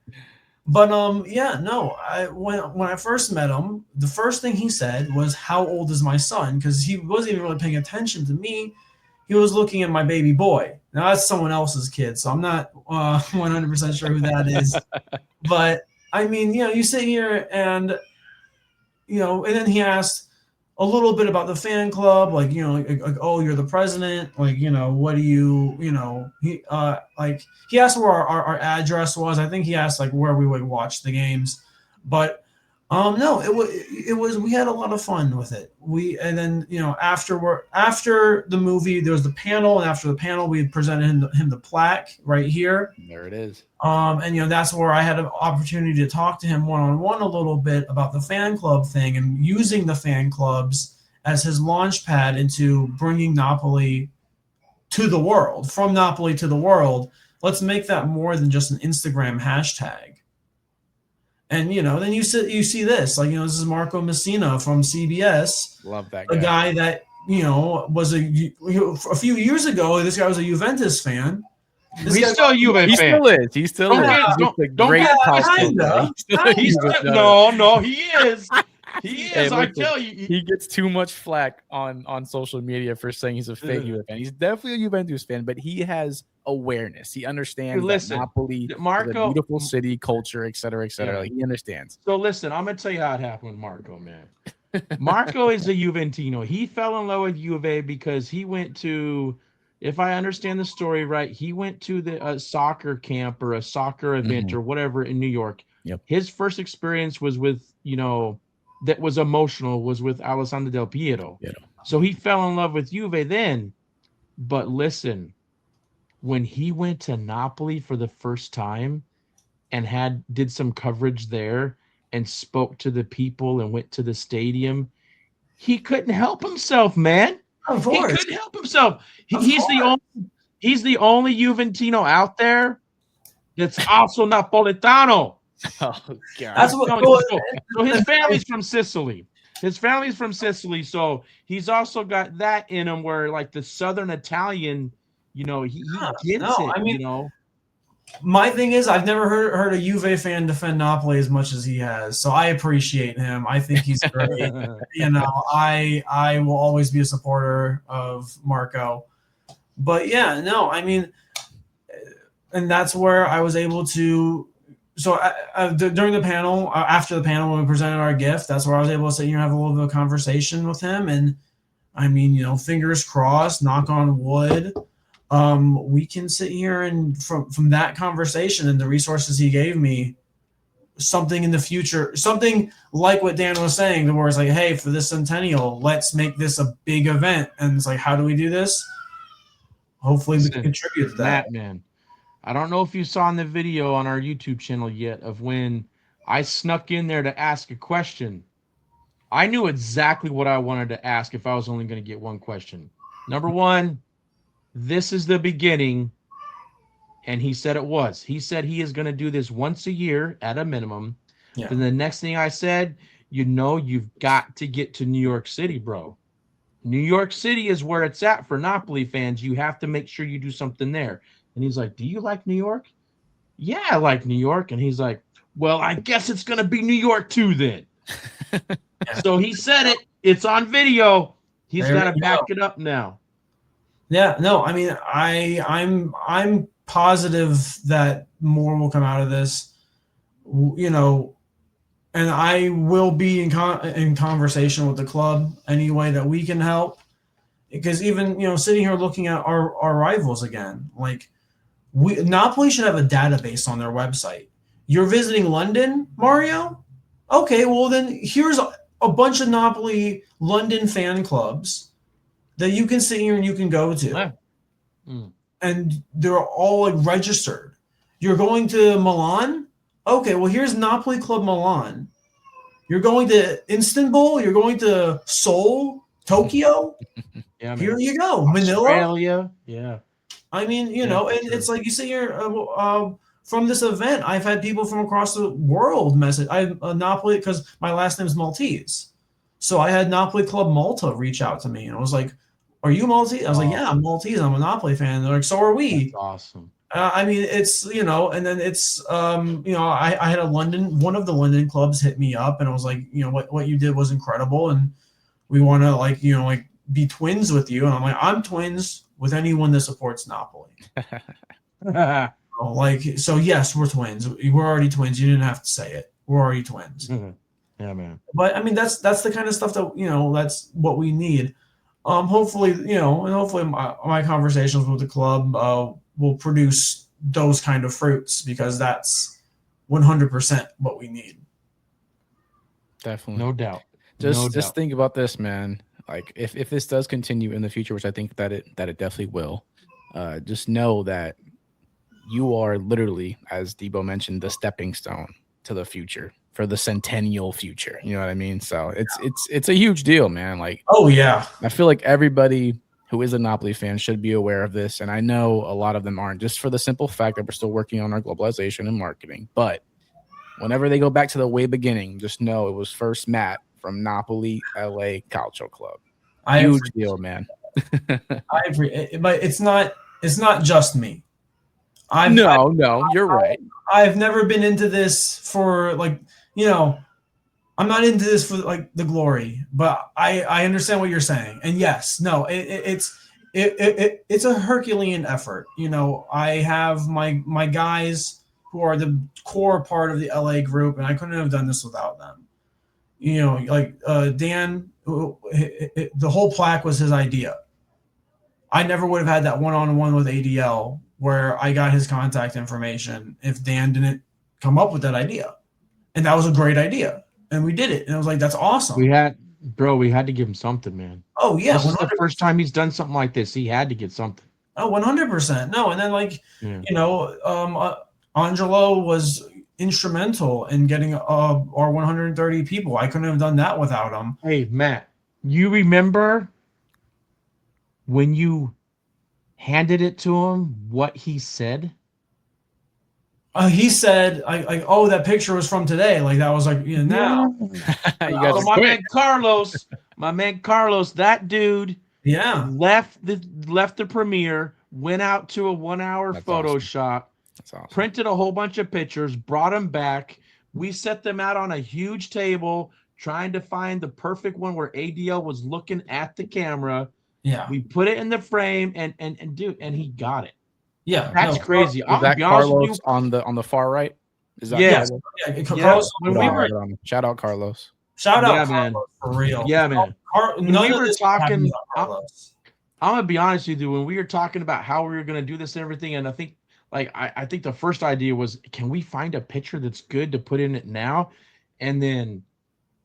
S3: But when I first met him, the first thing he said was, "How old is my son?" Because he wasn't even really paying attention to me. He was looking at my baby boy. Now that's someone else's kid, so I'm not 100% sure who that is. But I mean, you sit here and and then he asked a little bit about the fan club, like oh, you're the president, like what do you he he asked where our address was. I think he asked like where we would watch the games, but no, it was we had a lot of fun with it. And then after the movie there was the panel, and after the panel we presented him the plaque right here.
S2: There it is.
S3: And that's where I had an opportunity to talk to him one-on-one a little bit about the fan club thing and using the fan clubs as his launch pad into bringing Napoli to the world. From Napoli to the world, let's make that more than just an Instagram hashtag. And then you see this, like this is Marco Messina from CBS,
S2: Love that guy.
S3: a guy that was a few years ago. This guy was a Juventus fan.
S4: He's still a Juve
S2: He
S4: fan.
S2: still is. He still
S4: Don't
S2: is.
S4: get-
S2: He's
S4: don't-
S2: just a
S4: don't
S2: great
S4: get-
S2: house
S3: kinda.
S2: player.
S4: He's
S2: He's
S4: still, no, he is. He
S2: Hey,
S4: is. I
S2: listen,
S4: tell you.
S2: he gets too much flack on social media for saying he's a fake Juve fan. He's definitely a Juventus fan, but he has awareness. He understands
S4: Listen,
S2: that Napoli is
S4: Marco-
S2: a beautiful city, culture, et cetera, et cetera.
S4: Yeah.
S2: Like, he understands.
S4: So listen, I'm gonna tell you how it happened with Marco, man. Marco is a Juventino. He fell in love with Juve because he went to, if I understand the story right, he went to the soccer camp or a soccer event or whatever in New York.
S2: Yep.
S4: His first experience was with, that was emotional, was with Alessandro Del Piero. So he fell in love with Juve then. But listen, when he went to Napoli for the first time and did some coverage there and spoke to the people and went to the stadium, he couldn't help himself, man.
S3: Of
S4: He
S3: course.
S4: couldn't help himself.
S3: Of
S4: He's the only Juventino out there that's also Napolitano.
S2: Oh God.
S3: That's what.
S4: No,
S3: Well,
S4: so his family's from Sicily. His family's from Sicily, so he's also got that in him where like the Southern Italian, he gets
S3: no,
S4: it,
S3: I mean, my thing is, I've never heard a Juve fan defend Napoli as much as he has. So I appreciate him. I think he's great. I will always be a supporter of Marco. But yeah, no, I mean, and that's where I was able to. So during the panel, after the panel, when we presented our gift, that's where I was able to sit here and have a little bit of conversation with him. And I mean, fingers crossed, knock on wood, we can sit here and from that conversation and the resources he gave me, something in the future, something like what Dan was saying, where it's like, hey, for this centennial, let's make this a big event. And it's like, how do we do this? Hopefully we can contribute to that.
S4: Matt, man. I don't know if you saw in the video on our YouTube channel yet of when I snuck in there to ask a question. I knew exactly what I wanted to ask if I was only going to get one question. Number one, this is the beginning. And he said it was. He said he is going to do this once a year at a minimum.
S3: Yeah.
S4: Then the next thing I said, you've got to get to New York City, bro. New York City is where it's at for Napoli fans. You have to make sure you do something there. And he's like, do you like New York? Yeah, I like New York. And he's like, well, I guess it's going to be New York too then. So he said it. It's on video. He's got to back it up now.
S3: Yeah, no, I mean, I'm positive that more will come out of this, and I will be in conversation with the club any way that we can help, because even sitting here looking at our rivals again, like Napoli should have a database on their website. You're visiting London, Mario? Okay, well then here's a bunch of Napoli London fan clubs that you can sit here and you can go to.
S4: Yeah.
S3: And they're all like registered. You're going to Milan? Okay, well here's Napoli Club Milan. You're going to Istanbul, you're going to Seoul, Tokyo.
S4: Yeah,
S3: here you go. Manila.
S4: Australia. Yeah.
S3: I mean, and it's like you see here from this event, I've had people from across the world message. I Napoli, because my last name is Maltese. So I had Napoli Club Malta reach out to me, and I was like, are you Maltese? I was like, yeah, I'm Maltese. I'm a Napoli fan. And they're like, so are we.
S4: That's awesome.
S3: I mean, it's, and then it's, I had one of the London clubs hit me up, and I was like, what you did was incredible. And we want to be twins with you. And I'm like, I'm twins with anyone that supports Napoli. So yes, we're twins. We're already twins. You didn't have to say it. We're already twins.
S4: Yeah, man.
S3: But I mean, that's the kind of stuff that, that's what we need. Hopefully, and hopefully my conversations with the club will produce those kind of fruits, because that's 100% what we need.
S2: Definitely.
S4: No doubt.
S2: Just think about this, man. Like if this does continue in the future, which I think that it definitely will, just know that you are literally, as Debo mentioned, the stepping stone to the future, for the centennial future. You know what I mean? So it's a huge deal, man. Like,
S3: oh yeah,
S2: I feel like everybody who is a Napoli fan should be aware of this, and I know a lot of them aren't, just for the simple fact that we're still working on our globalization and marketing. But whenever they go back to the way beginning, just know it was first Matt from Napoli LA Calcio Club. Huge deal, man.
S3: I agree, but it's not just me.
S2: No, you're right.
S3: I've never been into this for I'm not into this for the glory, but I understand what you're saying. And yes, no, it's a Herculean effort. I have my guys who are the core part of the LA group, and I couldn't have done this without them. Dan, the whole plaque was his idea. I never would have had that one-on-one with ADL where I got his contact information if Dan didn't come up with that idea. And that was a great idea. And we did it. And I was like, that's awesome.
S4: We had to give him something, man.
S3: Oh, yeah.
S4: This is the first time he's done something like this. He had to get something.
S3: Oh, 100%. No, and then Angelo was instrumental in getting our 130 people. I couldn't have done that without him.
S4: Hey, Matt, you remember when you handed it to him, what he said?
S3: He said, oh, that picture was from today. Like that was like, now.
S2: You guys
S4: So
S2: are
S4: my
S2: quick.
S4: man Carlos, that dude
S3: Yeah.
S4: left the premiere, went out to a 1-hour
S2: That's
S4: Photoshop,
S2: That's awesome.
S4: printed a whole bunch of pictures, brought them back. We set them out on a huge table, trying to find the perfect one where ADL was looking at the camera.
S3: Yeah.
S4: We put it in the frame, and dude, and he got it.
S3: Yeah.
S4: That's
S3: no,
S4: crazy.
S2: Is
S4: I'm gonna
S2: that
S4: be honest with you.
S2: Carlos on the far right? Is that
S4: Yes.
S2: Carlos?
S3: Yeah.
S4: Yeah,
S3: Carlos,
S4: when we were,
S2: Shout out Carlos.
S3: shout out
S4: Yeah,
S3: Carlos
S4: man.
S3: for real.
S4: Yeah, man. When
S3: None
S4: we
S3: of
S4: were
S3: this would happen
S4: talking,
S3: without Carlos.
S4: I'm gonna be honest with you. When we were talking about how we were gonna do this and everything, and I think, I think the first idea was, can we find a picture that's good to put in it now? And then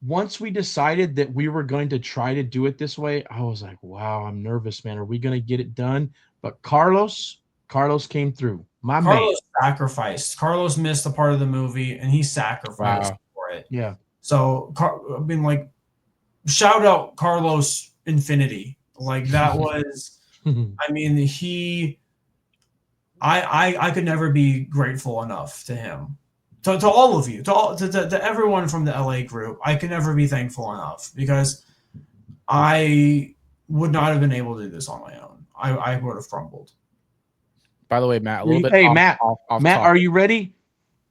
S4: once we decided that we were going to try to do it this way, I was like, wow, I'm nervous, man. Are we gonna get it done? But Carlos came through. My man.
S3: Carlos sacrificed. Carlos missed a part of the movie, and he sacrificed for it.
S4: Yeah.
S3: So, I mean, like, shout out Carlos Infinity. Like that was. I mean, I could never be grateful enough to him, to all of you, to everyone from the LA group. I could never be thankful enough because I would not have been able to do this on my own. I would have crumbled.
S2: By the way, Matt, a little bit.
S4: Hey,
S2: off,
S4: Matt.
S2: off
S4: Matt,
S2: topic.
S4: are you ready?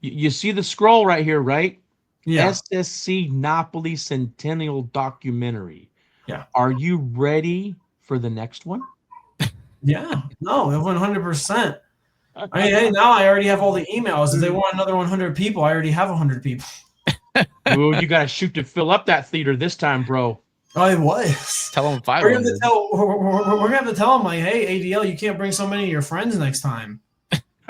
S4: You see the scroll right here, right?
S3: Yeah.
S4: SSC Napoli Centennial Documentary.
S3: Yeah.
S4: Are you ready for the next one?
S3: Yeah. No, 100%. I mean, hey, now I already have all the emails. If they want another 100 people, I already have 100 people.
S4: Ooh, you got to shoot to fill up that theater this time, bro.
S3: I was.
S2: Tell them
S3: We're gonna
S2: 500.
S3: have to tell them, like, hey, ADL, you can't bring so many of your friends next time.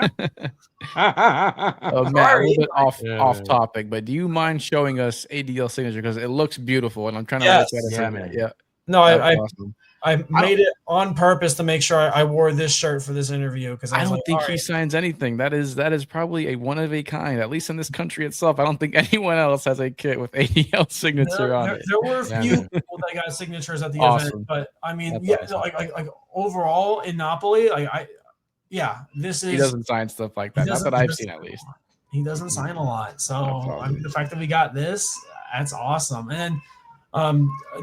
S2: Matt, a little bit off topic, but do you mind showing us ADL signature because it looks beautiful, and I'm trying to look at it.
S4: Yeah, man.
S2: Yeah.
S3: No,
S2: Awesome.
S3: I made it on purpose to make sure I wore this shirt for this interview because
S2: I don't
S3: like,
S2: think he signs anything. That is probably a one of a kind, at least in this country itself. I don't think anyone else has a kit with ADL signature on it.
S3: There were a few people that got signatures at the event, but I mean, awesome. like overall in Napoli, this is.
S2: He doesn't sign stuff like that. Not that I've seen, at least.
S3: He doesn't sign a lot, so I mean, the fact that we got this, that's awesome. And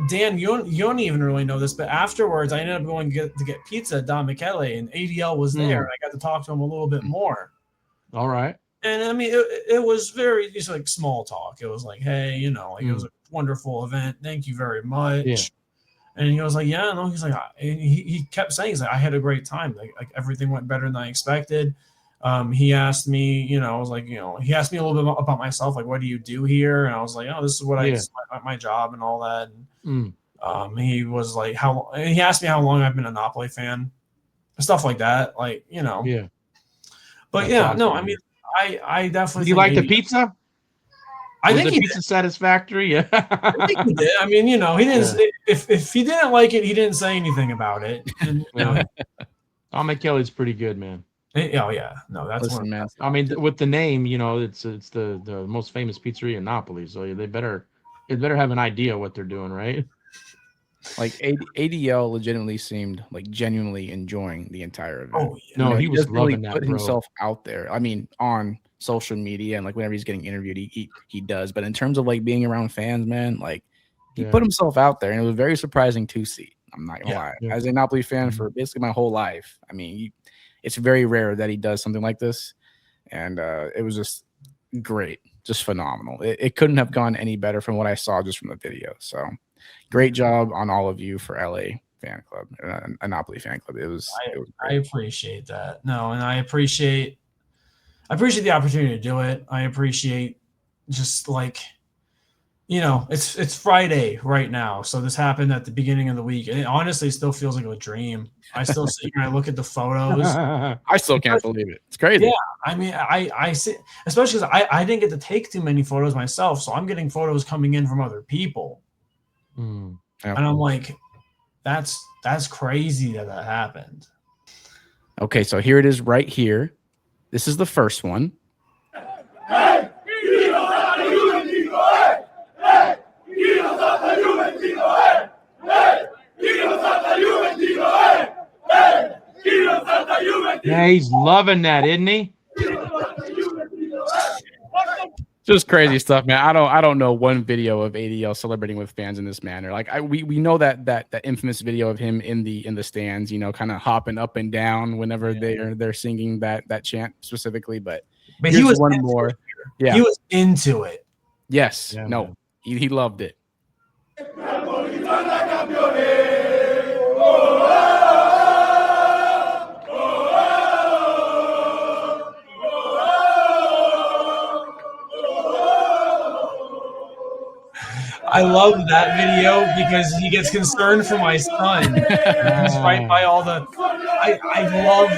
S3: Dan, you don't even really know this, but afterwards I ended up going to get pizza at Don Michele, and ADL was there. And I got to talk to him a little bit more.
S4: All right.
S3: And I mean, it was very just like small talk. It was like, hey, it was a wonderful event. Thank you very much.
S4: Yeah.
S3: And he was like, yeah, no. He's like, he kept saying, he's like, I had a great time. Like everything went better than I expected. He asked me, he asked me a little bit about myself, like, what do you do here? And I was like, oh, this is what my job and all that. And he was like, he asked me how long I've been a Napoli fan, stuff like that. Like,
S4: Yeah.
S3: But awesome. No, I mean, I definitely.
S4: Do you like the pizza?
S3: I think
S4: the pizza satisfactory. Yeah.
S3: I think he did. I mean, he didn't. Yeah. If he didn't like it, he didn't say anything about it. And,
S4: Tom Michele's pretty good, man.
S3: Oh yeah, no, that's
S2: one. Man.
S4: I mean, with the name, it's the most famous pizzeria in Napoli, so they better have an idea what they're doing, right?
S2: Like ADL legitimately seemed like genuinely enjoying the entire event.
S3: Oh yeah.
S4: No, he was loving
S2: really
S4: that.
S2: Put himself out there. I mean, on social media and like whenever he's getting interviewed, he does. But in terms of like being around fans, man, like he put himself out there, and it was very surprising to see. I'm not gonna lie. As a Napoli fan for basically my whole life, I mean, it's very rare that he does something like this, and it was just great, just phenomenal. It couldn't have gone any better from what I saw just from the video. So, great job on all of you for LA Fan Club, a Napoli Fan Club. It was great.
S3: I appreciate that. No, and I appreciate the opportunity to do it. I appreciate just like. It's Friday right now, so this happened at the beginning of the week, and it honestly still feels like a dream. I still sit here and I look at the photos.
S2: I still can't believe it. It's crazy.
S3: Yeah, I mean, I see, especially because I didn't get to take too many photos myself, so I'm getting photos coming in from other people, and I'm like, that's crazy that happened.
S2: Okay, so here it is right here. This is the first one.
S4: Yeah, he's loving that, isn't he?
S2: Just crazy stuff, man. I don't know one video of ADL celebrating with fans in this manner. Like we know that infamous video of him in the stands, you know, kind of hopping up and down whenever they're singing that chant specifically. But
S3: he was
S2: one more. Yeah,
S3: he was into it.
S2: Yes.
S4: Yeah,
S2: no.
S4: man.
S2: He loved it.
S3: I love that video because he gets concerned for my son. He's right by all the. I love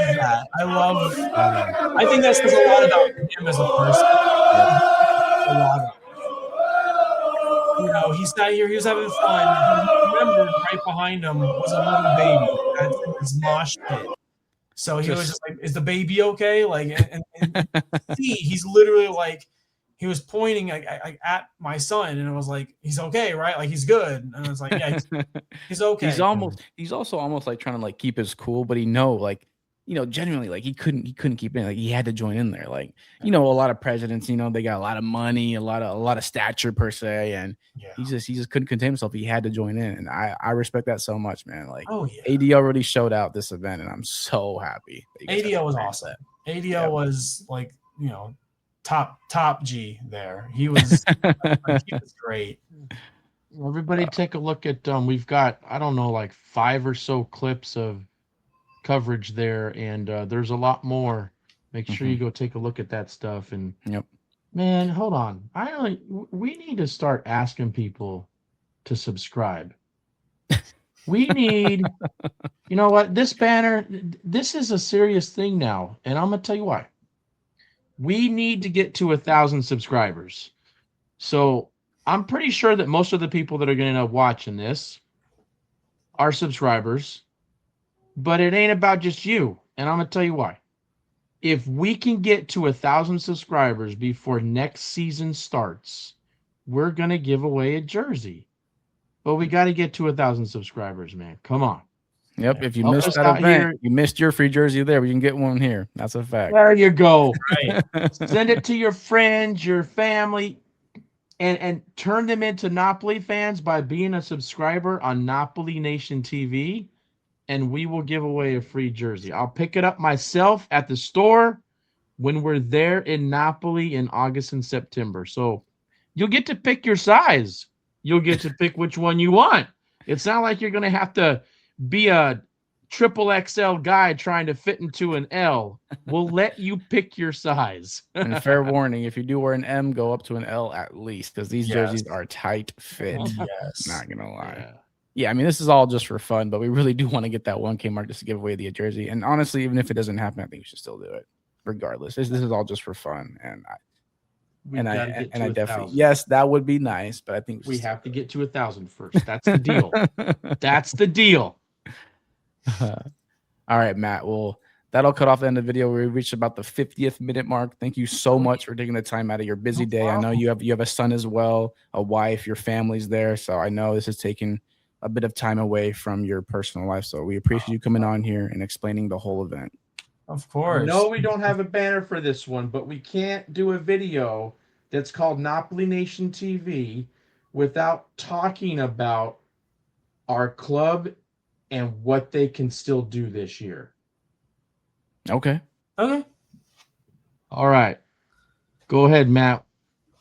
S3: that. I think that says a lot about him as a person. A lot of. You know, he sat here. He was having fun. He remembered right behind him was a little baby that's in his mosh pit. So he was just like, "Is the baby okay?" Like, and see, he's literally like, he was pointing like at my son, and it was like, "He's okay, right? Like, he's good." And I was like, "Yeah, he's okay."
S2: He's also almost like trying to like keep his cool, but he like, you know, genuinely like he couldn't keep it in. Like he had to join in there. Like, you know, a lot of presidents, you know, they got a lot of money, a lot of stature per se, and he just couldn't contain himself. He had to join in, and I respect that so much, man. Like, ADL already showed out this event, and I'm so happy.
S3: ADL was awesome. ADL was like, you know, top G there. He was great.
S4: Everybody take a look at we've got, I don't know, like 5 or so clips of coverage there, and there's a lot more. Make sure you go take a look at that stuff. And man, hold on, we need to start asking people to subscribe. We need, you know what, this banner, this is a serious thing now, and I'm gonna tell you why. We need to get to 1,000 subscribers. So I'm pretty sure that most of the people that are going to end up watching this are subscribers, but it ain't about just you. And I'm going to tell you why. If we can get to 1,000 subscribers before next season starts, we're going to give away a jersey. But we got to get to 1,000 subscribers, man. Come on.
S2: Yep. If you missed that event, you missed your free jersey there. We can get one here. That's a fact.
S4: There you go. Right. Send it to your friends, your family, and turn them into Napoli fans by being a subscriber on Napoli Nation TV, and we will give away a free jersey. I'll pick it up myself at the store when we're there in Napoli in August and September. So you'll get to pick your size. You'll get to pick which one you want. It's not like you're going to have to be a triple XL guy trying to fit into an L. We'll let you pick your size.
S2: And fair warning, if you do wear an M, go up to an L at least, because these jerseys are tight fit. Not gonna lie. Yeah, I mean, this is all just for fun, but we really do want to get that 1K mark just to give away the jersey. And honestly, even if it doesn't happen, I think we should still do it regardless. This is all just for fun. And I definitely, yes, that would be nice, but I think
S4: we have to get to 1,000 first. That's the deal. That's the deal.
S2: All right, Matt. Well, that'll cut off the end of the video. We reached about the 50th minute mark. Thank you so much for taking the time out of your busy day. I know you have a son as well, a wife, your family's there. So I know this is taking a bit of time away from your personal life. So we appreciate you coming on here and explaining the whole event.
S3: Of course.
S4: No, we don't have a banner for this one, but we can't do a video that's called Napoli Nation TV without talking about our club and what they can still do this year.
S2: Okay.
S3: All
S4: right. Go ahead, Matt.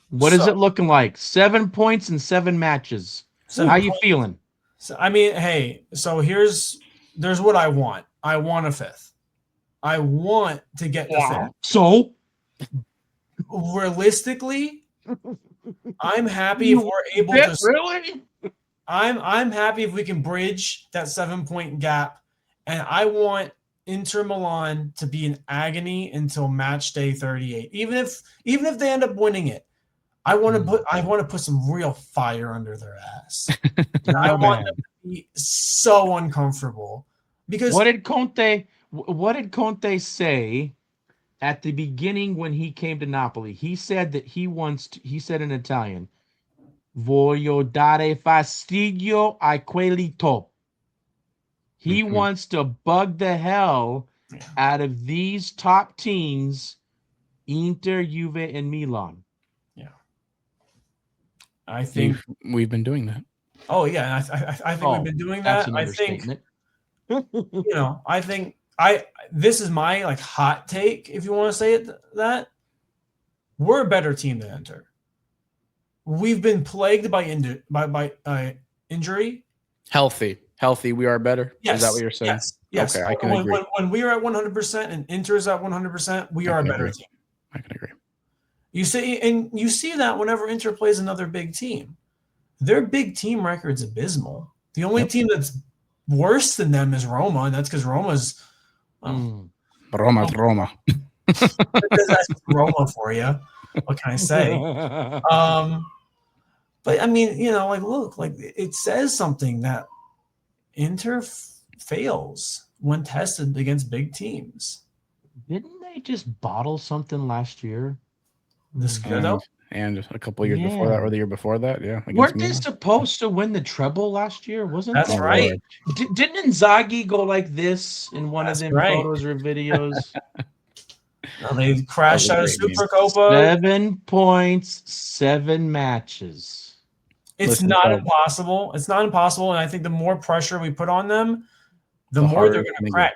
S4: What is it looking like? 7 points in 7 matches. How you feeling?
S3: So, I mean, hey, so there's what I want. I want a 5th. I want to get the 5th.
S4: So
S3: realistically, I'm happy if we're able to
S4: really.
S3: I'm happy if we can bridge that 7-point gap, and I want Inter Milan to be in agony until match day 38. Even if they end up winning it, I want to put some real fire under their ass. I want them to be so uncomfortable because
S4: what did Conte say at the beginning when he came to Napoli? He said that he said in Italian, "Voglio dare fastidio a quelli top." He wants to bug the hell out of these top teams, Inter, Juve, and Milan.
S3: Yeah. I think.
S2: We've been doing that.
S3: Oh yeah, I think we've been doing
S4: That's
S3: that.
S4: an
S3: I think
S4: understatement.
S3: I think this is my like hot take, if you want to say it that we're a better team than Inter. We've been plagued by injury.
S2: Healthy. We are better.
S3: Yes.
S2: Is that what you're saying?
S3: Yes.
S2: Okay, I can agree.
S3: When we are at 100% and Inter's at 100%, we are a better team.
S2: I can agree.
S3: You see that whenever Inter plays another big team, their big team record's abysmal. The only team that's worse than them is Roma, and that's because Roma's
S2: Roma.
S3: That's Roma for you. What can I say? But I mean, look, like it says something that Inter fails when tested against big teams.
S4: Didn't they just bottle something last year?
S2: And a couple years before that, or the year before that,
S4: Weren't they supposed to win the treble last year? Wasn't
S3: that's right?
S4: Didn't Inzaghi go like this in one of them photos or videos?
S3: They crashed out of Supercopa.
S4: 7 points, 7 matches.
S3: It's not impossible. It's not impossible, and I think the more pressure we put on them, the more they're going to crack.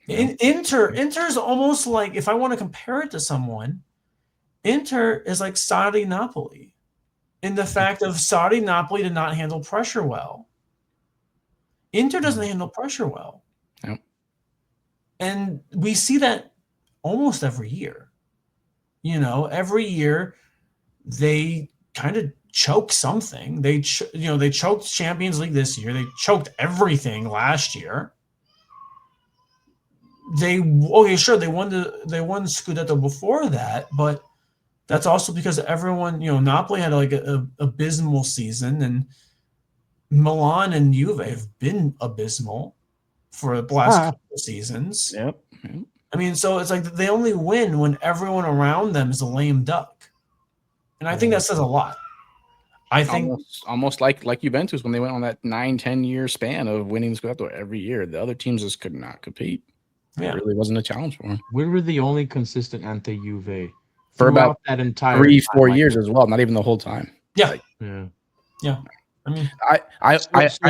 S3: Inter's almost like, if I want to compare it to someone, Inter is like Saudi Napoli in the fact of Saudi Napoli did not handle pressure well. Inter doesn't handle pressure well.
S2: Yep. And
S3: we see that almost every year. Every year they kind of choke something. They choked Champions League this year. They choked everything last year. They won Scudetto before that, but that's also because everyone, Napoli had like a abysmal season, and Milan and Juve have been abysmal for the last couple of seasons.
S2: Yep.
S3: I mean, so it's like they only win when everyone around them is a lame duck. And I think that says a lot. I think
S2: almost like Juventus when they went on that 9-10 year span of winning Scudetto every year. The other teams just could not compete. It really wasn't a challenge for them.
S4: We were the only consistent ante-Juve
S2: for about
S4: that entire
S2: 3-4 years as well, not even the whole time.
S3: Yeah.
S4: Yeah.
S3: I mean,
S2: I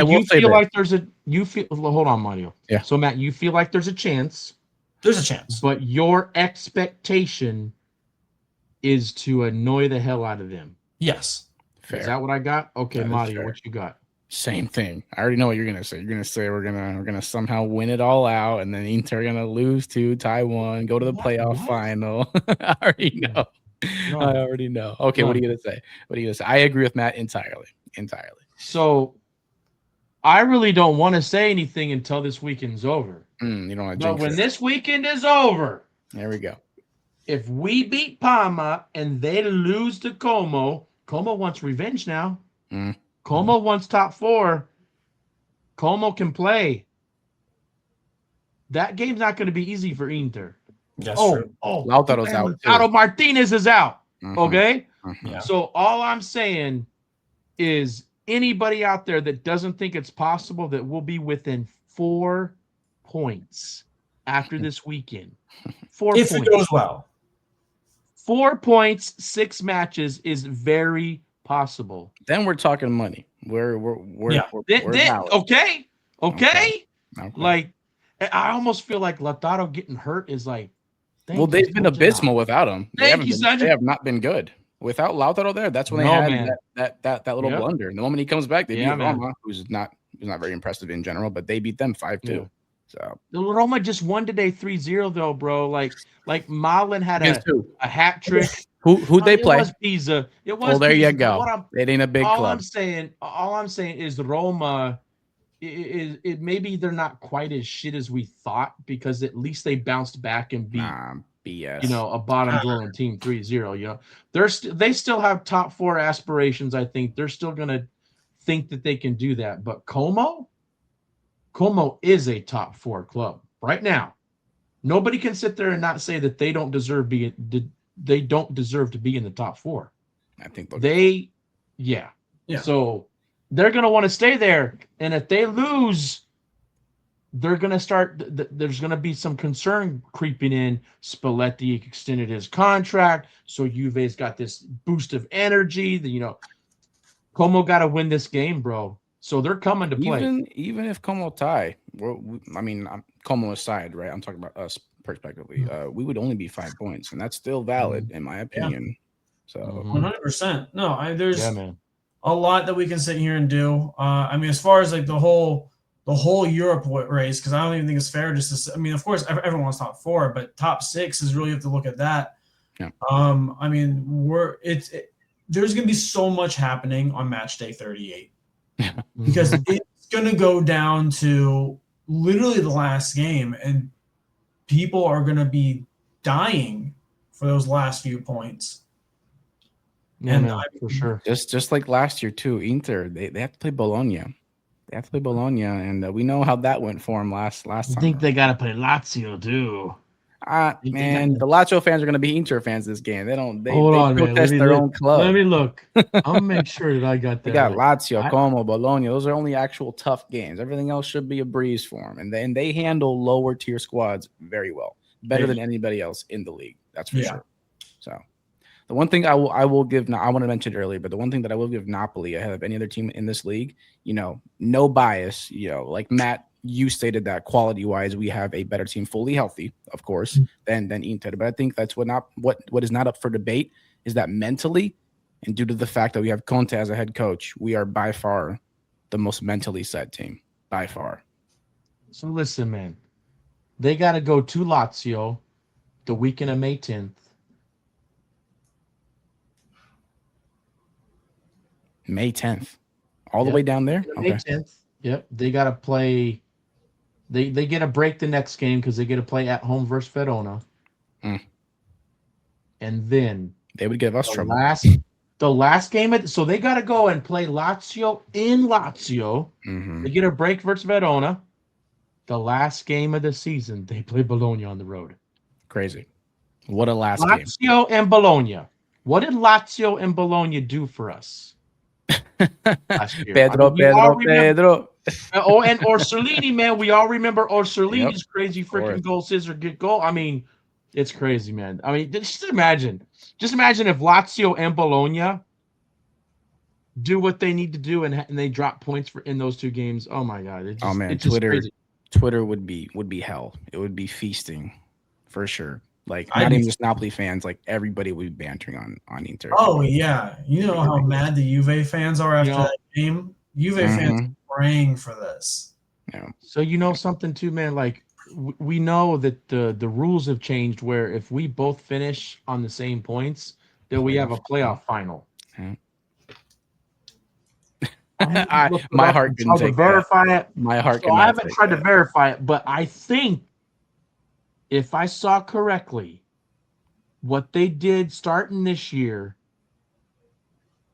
S2: will say
S4: like hold on, Mario.
S2: Yeah.
S4: So Matt, you feel like there's a chance.
S3: There's a chance.
S4: But your expectation is to annoy the hell out of them.
S3: Yes.
S2: Fair.
S4: Is that what I got? Okay, Mario, what you got?
S2: Same thing. I already know what you're gonna say. You're gonna say we're gonna somehow win it all out, and then Inter are gonna lose 2, tie 1, go to the playoff final. I already know. No. I already know. Okay, what are you gonna say? I agree with Matt entirely.
S4: So I really don't want to say anything until this weekend's over.
S2: You don't want to.
S4: But when this weekend is over,
S2: there we go.
S4: If we beat Parma and they lose to Como wants revenge now. Como wants top 4. Como can play. That game's not going to be easy for Inter.
S3: That's true.
S2: Lautaro's out.
S4: Lautaro Martinez is out. Okay?
S3: Yeah.
S4: So all I'm saying is anybody out there that doesn't think it's possible that we'll be within 4 points after this weekend. 4 points.
S3: If it goes well.
S4: 4 points, 6 matches is very possible.
S2: Then we're talking money. We're
S4: okay. Like I almost feel like Lautaro getting hurt is like.
S2: They've been abysmal without him. They have not been good without Lautaro there. That's when they had that little blunder. And the moment he comes back, they beat Roma, who's not very impressive in general, but they beat them 5-2. Yeah. So
S4: Roma just won today 3-0 though, bro. Like Malin had a hat trick.
S2: Who'd they play?
S4: It was Pisa. It was.
S2: Well, there
S4: Pisa.
S2: you go. It ain't a big club.
S4: All I'm saying is Roma. It maybe they're not quite as shit as we thought because at least they bounced back and beat
S2: BS.
S4: A bottom dwelling team 3-0. They still have top 4 aspirations. I think they're still gonna think that they can do that. But Como is a top 4 club right now. Nobody can sit there and not say that they don't deserve to be in the top 4.
S2: I think
S4: yeah. So they're going to want to stay there. And if they lose, they're going to start. There's going to be some concern creeping in. Spalletti extended his contract. So Juve's got this boost of energy. Como got to win this game, bro. So they're coming to play.
S2: Even if Como tie, Como aside, right? I'm talking about us prospectively. We would only be 5 points, and that's still valid in my opinion. So
S3: 100%. No, there's
S4: man.
S3: a lot that we can sit here and do. I mean, as far as like the whole Europe race, because I don't even think it's fair just to. I mean, of course, everyone wants top 4, but top 6 is really you have to look at that.
S2: Yeah.
S3: I mean, there's going to be so much happening on match day 38 because it's going to go down to literally the last game, and people are going to be dying for those last few points.
S4: Yeah, and for sure.
S2: Just like last year too, Inter they have to play Bologna. They have to play Bologna, and we know how that went for them last time.
S4: I think they got to play Lazio too.
S2: Man, the Lazio fans are going to be Inter fans this game. They
S4: Hold on,
S2: protest their own club.
S4: Let me look. I'll make sure that I got that.
S2: They got Lazio, Como, Bologna. Those are only actual tough games. Everything else should be a breeze for them, and they handle lower tier squads very well, better than anybody else in the league. That's for sure. So. The one thing I will give, I want to mention it earlier, but the one thing that I will give Napoli ahead of any other team in this league, no bias, like Matt, you stated that quality-wise, we have a better team fully healthy, of course, than Inter. But I think that's what is not up for debate is that mentally, and due to the fact that we have Conte as a head coach, we are by far the most mentally set team, by far.
S4: So listen, man, they got to go to Lazio the weekend of May 10th.
S2: May 10th. All the way down there?
S4: May 10th. Yep. They got to play. They get a break the next game because they get to play at home versus Verona. And then
S2: they would give us trouble.
S4: The last game, so they got to go and play Lazio in Lazio. They get a break versus Verona. The last game of the season, they play Bologna on the road.
S2: Crazy. What a last
S4: game.
S2: Lazio
S4: and Bologna. What did Lazio and Bologna do for us?
S2: Pedro.
S4: Oh, and Orsolini, man. We all remember Orsolini's crazy freaking goal, scissor get goal. I mean, it's crazy, man. I mean, just imagine if Lazio and Bologna do what they need to do and they drop points in those 2 games. Oh my God!
S2: Twitter would be hell. It would be feasting for sure. Like not even just Napoli fans, like everybody would be bantering on Inter.
S3: Oh yeah, you know how mad the Juve fans are after that game. Juve fans are praying for this.
S2: Yeah.
S4: So something too, man. Like we know that the rules have changed, where if we both finish on the same points, then we have a playoff final.
S2: Yeah. My heart couldn't take
S4: verify it.
S2: My heart.
S4: So I haven't tried to verify it, but I think, if I saw correctly, what they did starting this year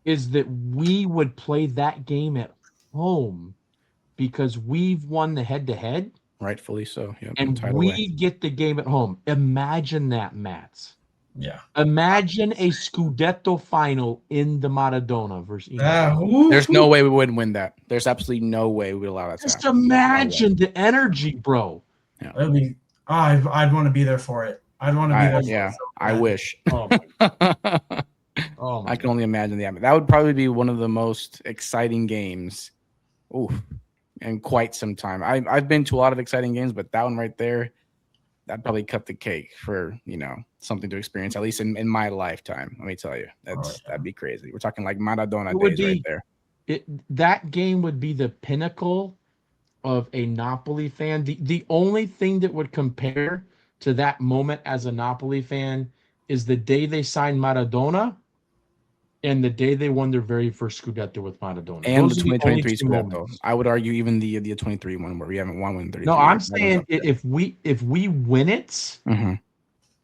S4: is that we would play that game at home because we've won the head-to-head.
S2: Rightfully so. Yep,
S4: and we get the game at home. Imagine that, Matt.
S3: Yeah.
S4: Imagine a Scudetto final in the Maradona versus
S2: There's no way we wouldn't win that. There's absolutely no way we would allow that to happen.
S4: Just imagine the energy, bro.
S2: Yeah.
S3: That'd be I'd want to be there for it. I'd want to be there.
S2: Yeah, I wish.
S4: Oh,
S2: I can only imagine that would probably be one of the most exciting games, in quite some time. I've been to a lot of exciting games, but that one right there, that'd probably cut the cake for something to experience, at least in my lifetime. Let me tell you, that'd be crazy. We're talking like Maradona days right there.
S4: That game would be the pinnacle of a Napoli fan. The only thing that would compare to that moment as a Napoli fan is the day they signed Maradona and the day they won their very first Scudetto with Maradona.
S2: And those the 2023 Scudetto. I would argue even the 23 one where we haven't won in 33.
S4: No, I'm saying if we win it,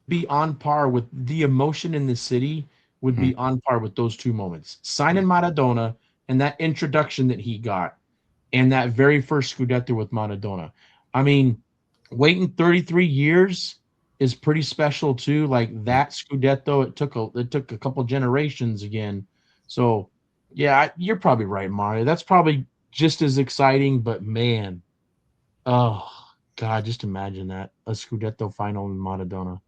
S4: be on par with the emotion in the city would be on par with those 2 moments. Signing Maradona and that introduction that he got, and that very first Scudetto with Maradona. I mean, waiting 33 years is pretty special too. Like that Scudetto, it took a couple generations again. So, yeah, you're probably right, Mario. That's probably just as exciting. But man, oh God, just imagine that, a Scudetto final in Maradona.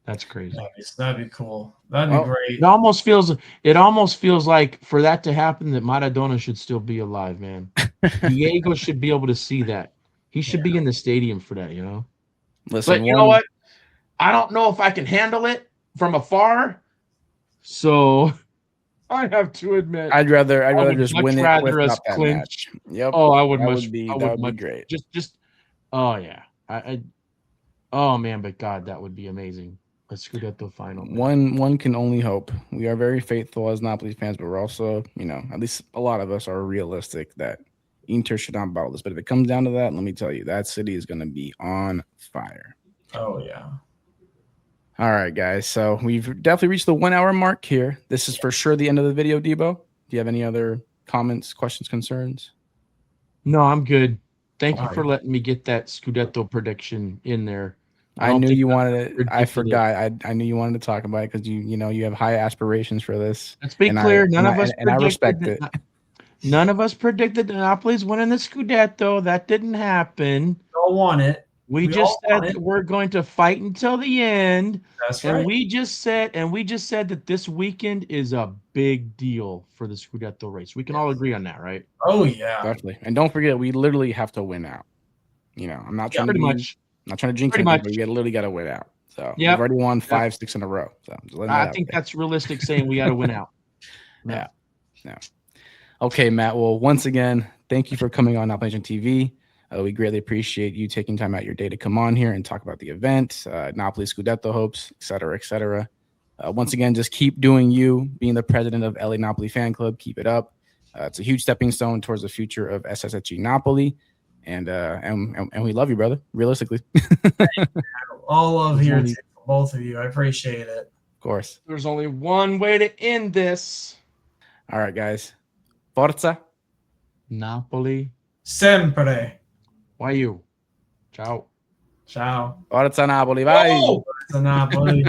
S4: That's crazy.
S3: That'd be cool. That'd be
S2: Well,
S3: great.
S4: It almost feels like for that to happen, that Maradona should still be alive, man. Diego should be able to see that. He should be in the stadium for that, you know.
S2: Listen,
S4: But you know what? I don't know if I can handle it from afar. So I have to admit,
S2: I'd rather
S4: would
S2: just
S4: much
S2: win it
S4: rather us
S2: without that
S4: clinch.
S2: match. Yep.
S4: Oh, I would
S2: that
S4: much.
S2: would be
S4: I
S2: that would
S4: much,
S2: be great.
S4: Just. Oh yeah. Oh man, but God, that would be amazing. A Scudetto final. Man.
S2: One can only hope. We are very faithful as Napoli fans, but we're also, at least a lot of us are realistic that Inter should not bottle this. But if it comes down to that, let me tell you, that city is going to be on fire.
S3: Oh yeah.
S2: All right, guys. So we've definitely reached the 1 hour mark here. This is for sure the end of the video, Debo. Do you have any other comments, questions, concerns?
S4: No, I'm good. Thank you
S3: All
S4: for
S3: right.
S4: letting me get that Scudetto prediction in there.
S2: I knew you wanted it. I
S4: ridiculous.
S2: forgot. I knew you wanted to talk about it because you have high aspirations for this.
S4: Let's be clear. None of us
S2: I respect it.
S4: None of us predicted that Napoli's winning the Scudetto. That didn't happen.
S3: Don't want it.
S4: We
S3: We
S4: just
S3: all
S4: said
S3: want it.
S4: that we're going to fight until the end.
S3: That's
S4: And
S3: right.
S4: we just said that this weekend is a big deal for the Scudetto race. We can all agree on that, right?
S3: Oh yeah.
S2: Definitely. And don't forget, we literally have to win out. I'm not trying
S4: Pretty
S2: to
S4: much.
S2: not trying to jinx
S4: Pretty
S2: anything,
S4: much.
S2: but we literally got to win out. So
S4: Yep.
S2: we've already won 5-6 in a row. So just letting that
S4: I
S2: out
S4: think
S2: there.
S4: that's realistic saying we got to win out.
S2: Yeah. Okay, Matt. Well, once again, thank you for coming on Napoli Nation TV. We greatly appreciate you taking time out your day to come on here and talk about the event, Napoli Scudetto hopes, et cetera, et cetera. Once again, just keep doing you, being the president of LA Napoli Fan Club. Keep it up. It's a huge stepping stone towards the future of SSG Napoli. And we love you, brother, realistically.
S3: All love here too, for both of you. I appreciate it.
S2: Of course.
S4: There's only one way to end this.
S2: All right, guys. Forza.
S4: Napoli.
S3: Sempre.
S4: Why you? Ciao.
S3: Ciao.
S2: Forza Napoli. Bye.
S3: Forza Napoli.